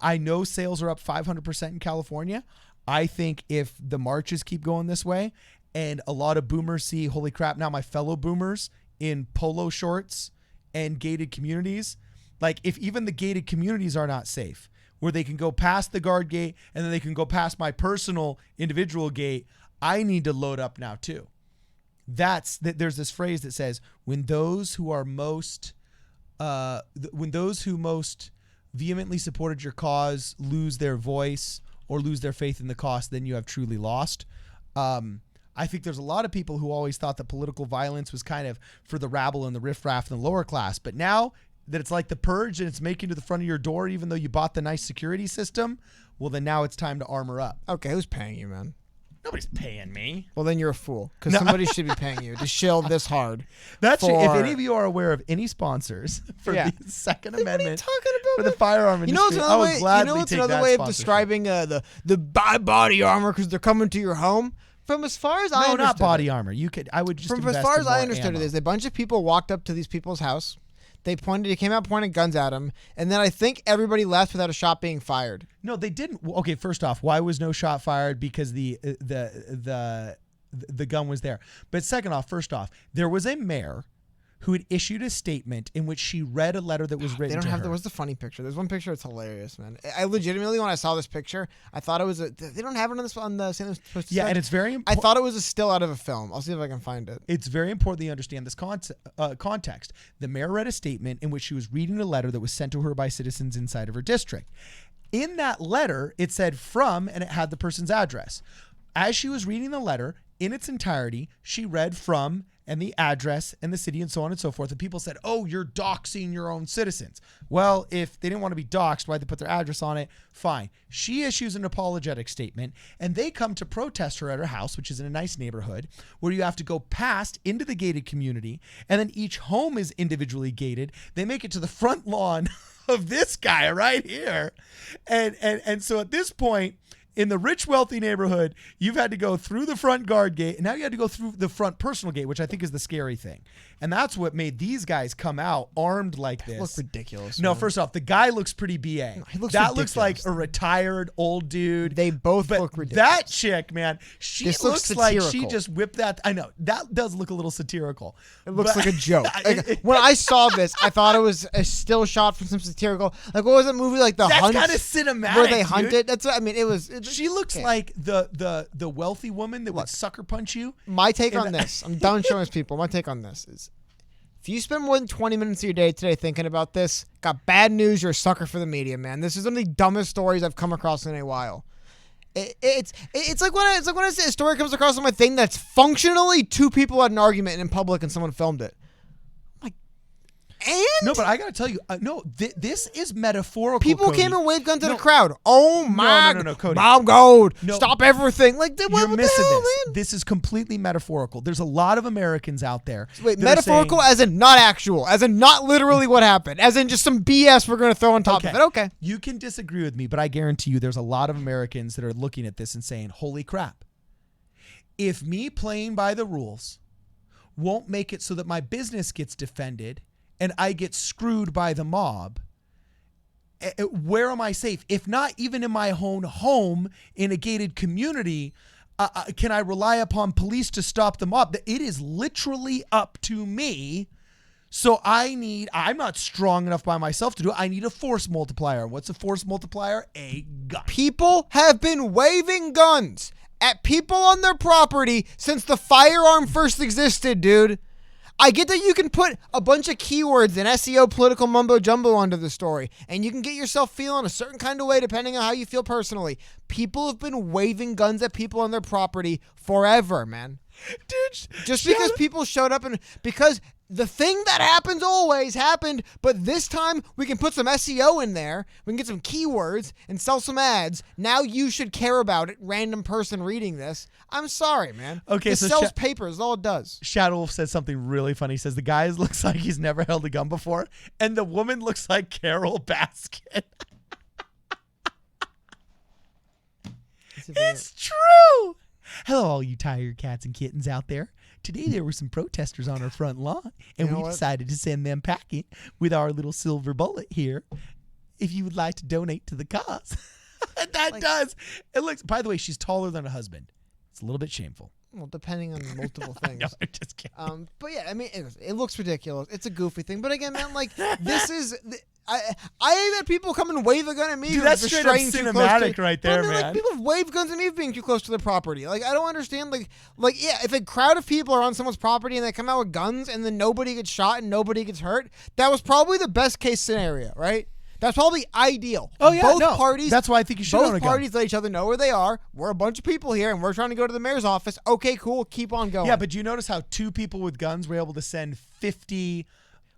A: I know sales are up 500% in California. I think if the marches keep going this way and a lot of boomers see, holy crap, now my fellow boomers in polo shorts and gated communities, like if even the gated communities are not safe, where they can go past the guard gate and then they can go past my personal individual gate, I need to load up now too. There's this phrase that says, when those who most vehemently supported your cause lose their voice or lose their faith in the cause, then you have truly lost. I think there's a lot of people who always thought that political violence was kind of for the rabble and the riffraff and the lower class. But now that it's like the purge and it's making to the front of your door, even though you bought the nice security system, well, then now it's time to armor up.
B: Okay, who's paying you, man?
A: Nobody's paying me.
B: Well, then you're a fool, because somebody should be paying you to shill this hard.
A: If any of you are aware of any sponsors for the Second Amendment for the firearm industry, I would gladly take
B: another
A: that
B: way of
A: sponsorship.
B: describing the buy body armor because they're coming to your home? From as far as I understood,
A: not body armor. I would just
B: from
A: invest
B: as far
A: in
B: as
A: more
B: I understood
A: ammo.
B: it is a bunch of people walked up to these people's house. They came out pointing guns at him, and then I think everybody left without a shot being fired.
A: No, they didn't. Okay, first off, why was no shot fired? Because the gun was there. But second off, there was a mayor who had issued a statement in which she read a letter that was written to her.
B: There was the funny picture. There's one picture that's hilarious, man. I legitimately, when I saw this picture, I thought it was they don't have it on the St. Louis Post.
A: Yeah, and it's very important.
B: I thought it was a still out of a film. I'll see if I can find it.
A: It's very important that you understand this context. The mayor read a statement in which she was reading a letter that was sent to her by citizens inside of her district. In that letter, it said from, and it had the person's address. As she was reading the letter in its entirety, she read from and the address and the city and so on and so forth. And people said, oh, you're doxing your own citizens. Well, if they didn't want to be doxed, why'd they put their address on it? Fine. She issues an apologetic statement, and they come to protest her at her house, which is in a nice neighborhood, where you have to go past into the gated community, and then each home is individually gated. They make it to the front lawn of this guy right here. And so at this point, in the rich, wealthy neighborhood, you've had to go through the front guard gate, and now you had to go through the front personal gate, which I think is the scary thing. And that's what made these guys come out armed like this.
B: Look ridiculous.
A: No,
B: man.
A: First off, the guy looks pretty BA.
B: He looks
A: that
B: ridiculous.
A: Looks like a retired old dude.
B: They both look ridiculous.
A: That chick, man, she
B: this
A: looks
B: looks
A: like
B: satirical.
A: she just whipped that. I know, that does look a little satirical.
B: It looks like a joke. Like, when I saw this, I thought it was a still shot from some satirical. Like, what was that movie? Like The Hunt?
A: That's kind of cinematic,
B: where they
A: dude.
B: hunted. That's what I mean. It was.
A: She looks like the wealthy woman that would sucker punch you.
B: My take on this, I'm done showing this people. My take on this is, if you spend more than 20 minutes of your day today thinking about this, got bad news, you're a sucker for the media, man. This is one of the dumbest stories I've come across in a while. It's like when I say a story comes across on my thing that's functionally two people had an argument in public and someone filmed it. And
A: no, but I gotta tell you, this is metaphorical.
B: People
A: Cody.
B: came and waved guns at the crowd. Oh my!
A: No, Cody.
B: Bob Gold,
A: No.
B: stop everything! Like
A: You're missing
B: hell,
A: this.
B: man?
A: This is completely metaphorical. There's a lot of Americans out there.
B: Wait,
A: that are
B: metaphorical
A: saying,
B: as in not actual, as in not literally what happened, as in just some BS we're going to throw on top of it. Okay.
A: You can disagree with me, but I guarantee you there's a lot of Americans that are looking at this and saying, holy crap. If me playing by the rules won't make it so that my business gets defended and I get screwed by the mob, where am I safe? If not even in my own home in a gated community, can I rely upon police to stop the mob? It is literally up to me. So I'm not strong enough by myself to do it. I need a force multiplier. What's a force multiplier? A gun.
B: People have been waving guns at people on their property since the firearm first existed, dude. I get that you can put a bunch of keywords and SEO political mumbo jumbo onto the story, and you can get yourself feeling a certain kind of way depending on how you feel personally. People have been waving guns at people on their property forever, man.
A: Dude,
B: just because people showed up and because the thing that happens always happened, but this time we can put some SEO in there. We can get some keywords and sell some ads. Now you should care about it, random person reading this. I'm sorry, man.
A: Okay,
B: it
A: so
B: sells papers. All it does.
A: Shadow Wolf says something really funny. He says the guy looks like he's never held a gun before, and the woman looks like Carol Baskin. It's true. Hello, all you tired cats and kittens out there. Today there were some protesters on our front lawn, and we decided to send them packing with our little silver bullet here. If you would like to donate to the cause. That does. It looks. By the way, she's taller than her husband. It's a little bit shameful.
B: Well, depending on multiple things.
A: No, I'm just kidding.
B: But yeah, I mean, it looks ridiculous. It's a goofy thing. But again, man, like, this is... I had people come and wave a gun at me.
A: Dude, that's straight up cinematic right there, man.
B: Like, people have waved guns at me for being too close to their property. Like, I don't understand. Like, yeah, if a crowd of people are on someone's property and they come out with guns and then nobody gets shot and nobody gets hurt, that was probably the best case scenario, right? That's probably ideal.
A: Oh, yeah,
B: both parties.
A: That's why I think you should own a
B: both
A: gun.
B: parties let each other know where they are. We're a bunch of people here, and we're trying to go to the mayor's office. Okay, cool. Keep on going.
A: Yeah, but you notice how two people with guns were able to send 50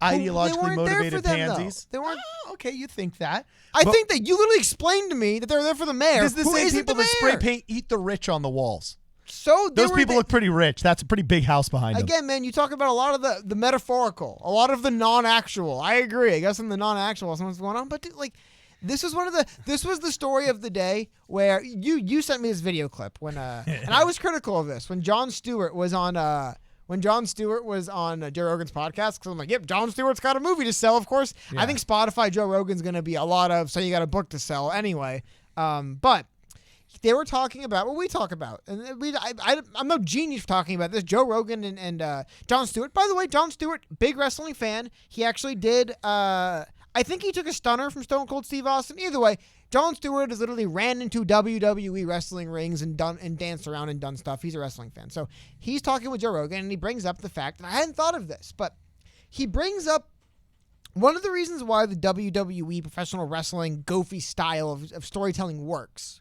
A: ideologically motivated pansies?
B: They weren't.
A: Oh, okay, you think that.
B: I think that you literally explained to me that they were there for the mayor.
A: This is the same people that spray paint "Eat the Rich" on the walls.
B: So
A: those people look pretty rich. That's a pretty big house behind them.
B: Again, man, you talk about a lot of the metaphorical, a lot of the non-actual. I agree. I guess in the non-actual, something's going on. But dude, like, this was the story of the day where you sent me this video clip when and I was critical of this when Jon Stewart was on Joe Rogan's podcast, because I'm like, yep, Jon Stewart's got a movie to sell, of course. Yeah. I think Spotify Joe Rogan's going to be a lot of, so you got a book to sell anyway. But they were talking about what we talk about. And I'm no genius for talking about this. Joe Rogan and Jon Stewart. By the way, Jon Stewart, big wrestling fan. He actually did, I think he took a stunner from Stone Cold Steve Austin. Either way, Jon Stewart has literally ran into WWE wrestling rings and danced around and done stuff. He's a wrestling fan. So he's talking with Joe Rogan, and he brings up the fact, and I hadn't thought of this, but he brings up one of the reasons why the WWE professional wrestling goofy style of storytelling works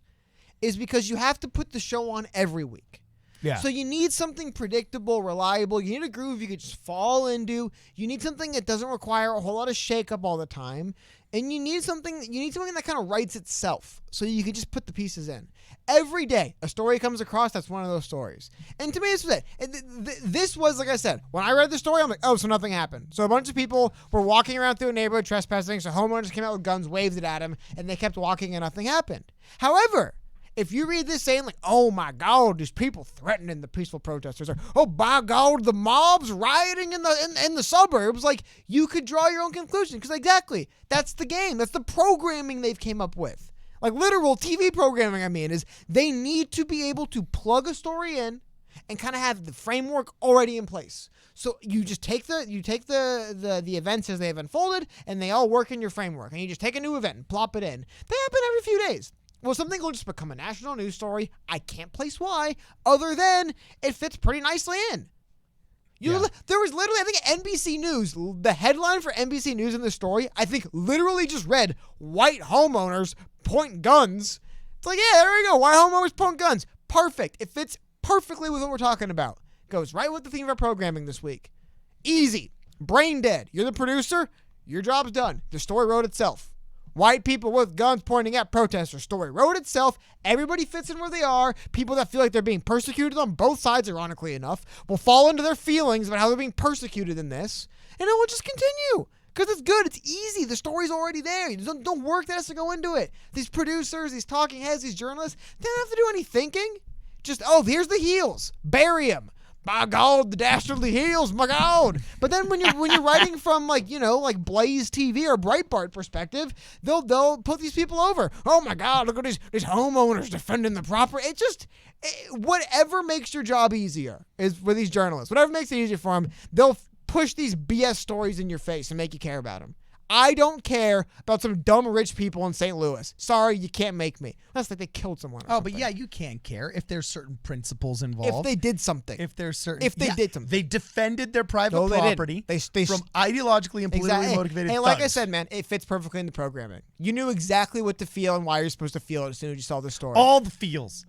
B: is because you have to put the show on every week.
A: Yeah.
B: So you need something predictable, reliable. You need a groove you could just fall into. You need something that doesn't require a whole lot of shakeup all the time. And you need something that kind of writes itself so you can just put the pieces in. Every day, a story comes across that's one of those stories. And to me, this was it. This was, like I said, when I read the story, I'm like, oh, so nothing happened. So a bunch of people were walking around through a neighborhood trespassing, so homeowners came out with guns, waved it at them, and they kept walking and nothing happened. However, if you read this saying like, oh my God, there's people threatening the peaceful protesters, or oh by God, the mob's rioting in the suburbs, like you could draw your own conclusion because exactly that's the game, that's the programming they've came up with. Like literal TV programming, I mean, is they need to be able to plug a story in and kind of have the framework already in place. So you just take the events as they have unfolded, and they all work in your framework, and you just take a new event and plop it in. They happen every few days. Well, something will just become a national news story. I can't place why, other than it fits pretty nicely in. There was literally, I think, NBC News, the headline for NBC News in this story, I think literally just read, white homeowners point guns. It's like, yeah, there we go. White homeowners point guns. Perfect. It fits perfectly with what we're talking about. Goes right with the theme of our programming this week. Easy. Brain dead. You're the producer. Your job's done. The story wrote itself. White people with guns pointing at protesters. Story wrote itself. Everybody fits in where they are. People that feel like they're being persecuted on both sides, ironically enough, will fall into their feelings about how they're being persecuted in this, and it will just continue. Because it's good. It's easy. The story's already there. You don't work that has to go into it. These producers, these talking heads, these journalists, they don't have to do any thinking. Just, oh, here's the heels. Bury them. My God, the dastardly heels, my God. But then when you're writing from like Blaze TV or Breitbart perspective, they'll put these people over. Oh my God, look at these homeowners defending the property. Whatever makes your job easier is for these journalists. Whatever makes it easier for them, they'll push these BS stories in your face and make you care about them. I don't care about some dumb rich people in St. Louis. Sorry, you can't make me. That's like they killed someone.
A: But yeah, you can't care if there's certain principles involved.
B: If they did something.
A: If they did something. They defended their private property
B: they
A: from ideologically and politically motivated
B: thugs. Like I said, man, it fits perfectly in the programming. You knew exactly what to feel and why you're supposed to feel it as soon as you saw the story.
A: All the feels.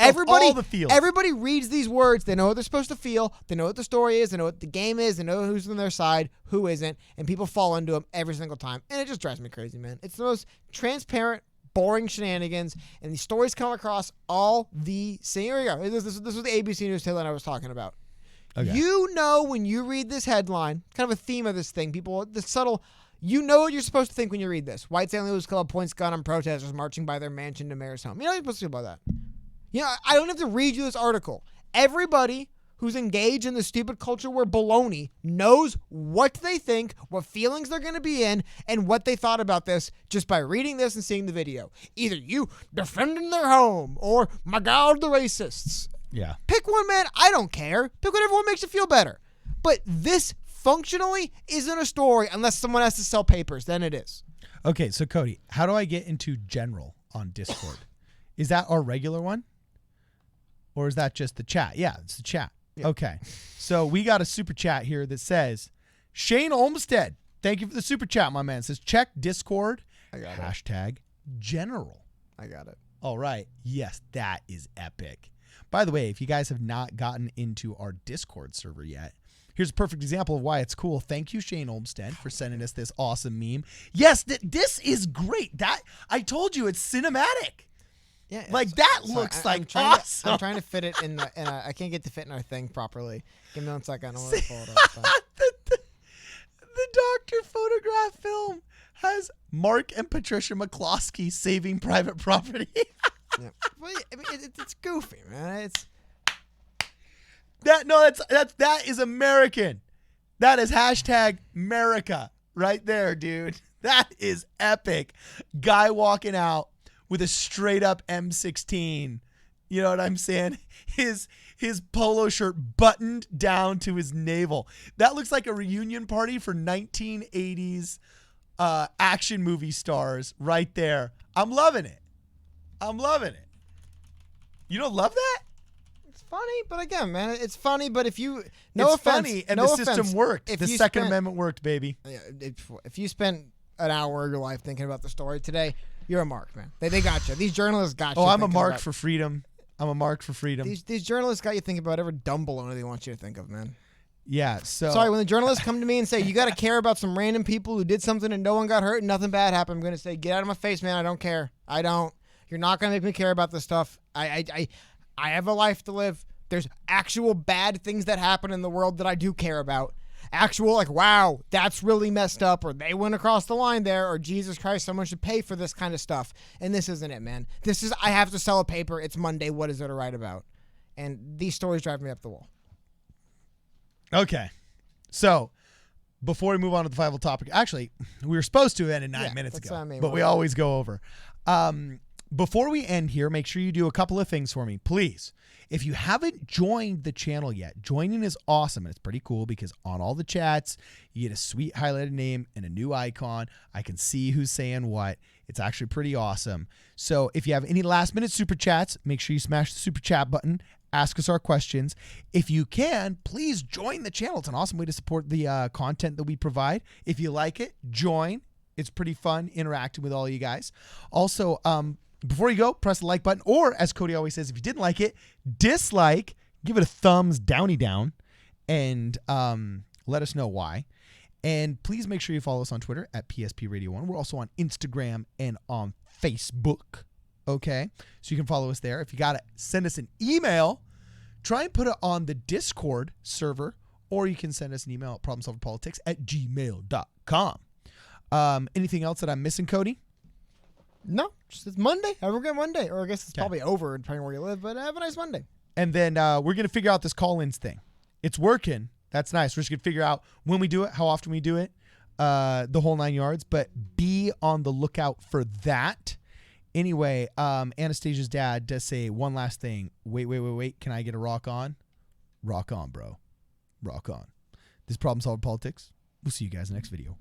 A: Everybody
B: reads these words. They know what they're supposed to feel. They know what the story is. They know what the game is. They know who's on their side, who isn't, and people fall into them every single time. And it just drives me crazy, man. It's the most transparent, boring shenanigans, and these stories come across all the same. Here we go. This was the ABC News headline I was talking about. Okay. You know when you read this headline, kind of a theme of this thing, people, the subtle. You know what you're supposed to think when you read this. White St. Louis Club points gun on protesters marching by their mansion to mayor's home. You know what you're supposed to feel about that. You know, I don't have to read you this article. Everybody who's engaged in the stupid culture war baloney knows what they think, what feelings they're going to be in, and what they thought about this just by reading this and seeing the video. Either you defending their home or, my God, the racists.
A: Yeah.
B: Pick one, man. I don't care. Pick whatever one makes you feel better. But this functionally isn't a story unless someone has to sell papers. Then it is.
A: Okay, so Cody, how do I get into general on Discord? Is that our regular one? Or is that just the chat? Yeah, it's the chat. Yeah. Okay. So we got a super chat here that says, Shane Olmstead, thank you for the super chat, my man. It says, check Discord, hashtag general.
B: I got it.
A: All right. Yes, that is epic. By the way, if you guys have not gotten into our Discord server yet, here's a perfect example of why it's cool. Thank you, Shane Olmstead, for sending us this awesome meme. Yes, this is great. That I told you, it's cinematic.
B: Yeah,
A: like that looks like awesome.
B: I'm trying to fit it in I can't get to fit in our thing properly. Give me 1 second. I want to pull it up.
A: The Dr. Photograph film has Mark and Patricia McCloskey saving private property.
B: Yeah. Well, I mean, it's goofy, man.
A: That is American. That is hashtag America right there, dude. That is epic. Guy walking out with a straight up M16. You know what I'm saying? His polo shirt buttoned down to his navel. That looks like a reunion party for 1980s action movie stars right there. I'm loving it. You don't love that?
B: It's funny, but again, man, it's funny. But if you
A: it's funny, and the system worked. The Second Amendment worked, baby.
B: If you spent an hour of your life thinking about the story today, you're a mark, man. They got you. These journalists got you.
A: Oh, I'm a mark for freedom. I'm a mark for freedom.
B: These journalists got you thinking about every dumb baloney they want you to think of, man.
A: Yeah, so...
B: Sorry, when the journalists come to me and say, you got to care about some random people who did something and no one got hurt and nothing bad happened, I'm going to say, get out of my face, man. I don't care. I don't. You're not going to make me care about this stuff. I have a life to live. There's actual bad things that happen in the world that I do care about. Actual, like, wow, that's really messed up, or they went across the line there, or Jesus Christ, someone should pay for this kind of stuff. And this isn't it, man. This is, I have to sell a paper. It's Monday. What is there to write about? And these stories drive me up the wall.
A: Okay. So, before we move on to the final topic, actually, we were supposed to end in 9 minutes ago, but we always go over. Before we end here, make sure you do a couple of things for me, please. If you haven't joined the channel yet, joining is awesome. And it's pretty cool because on all the chats, you get a sweet highlighted name and a new icon. I can see who's saying what. It's actually pretty awesome. So if you have any last minute super chats, make sure you smash the super chat button. Ask us our questions. If you can, please join the channel. It's an awesome way to support the content that we provide. If you like it, join. It's pretty fun interacting with all you guys. Also, before you go, press the like button, or as Cody always says, if you didn't like it, dislike, give it a thumbs downy down, and let us know why. And please make sure you follow us on Twitter at PSP Radio 1. We're also on Instagram and on Facebook. Okay, so you can follow us there. If you got to send us an email, try and put it on the Discord server, or you can send us an email at problemsolverpolitics@gmail.com. Anything else that I'm missing, Cody?
B: No, just it's Monday. Have a good Monday. Or I guess it's probably over depending on where you live, but have a nice Monday.
A: And then we're going to figure out this call-ins thing. It's working. That's nice. We're just going to figure out when we do it, how often we do it, the whole 9 yards. But be on the lookout for that. Anyway, Anastasia's dad does say one last thing. Wait. Can I get a rock on? Rock on, bro. Rock on. This is Problem Solver Politics. We'll see you guys next video.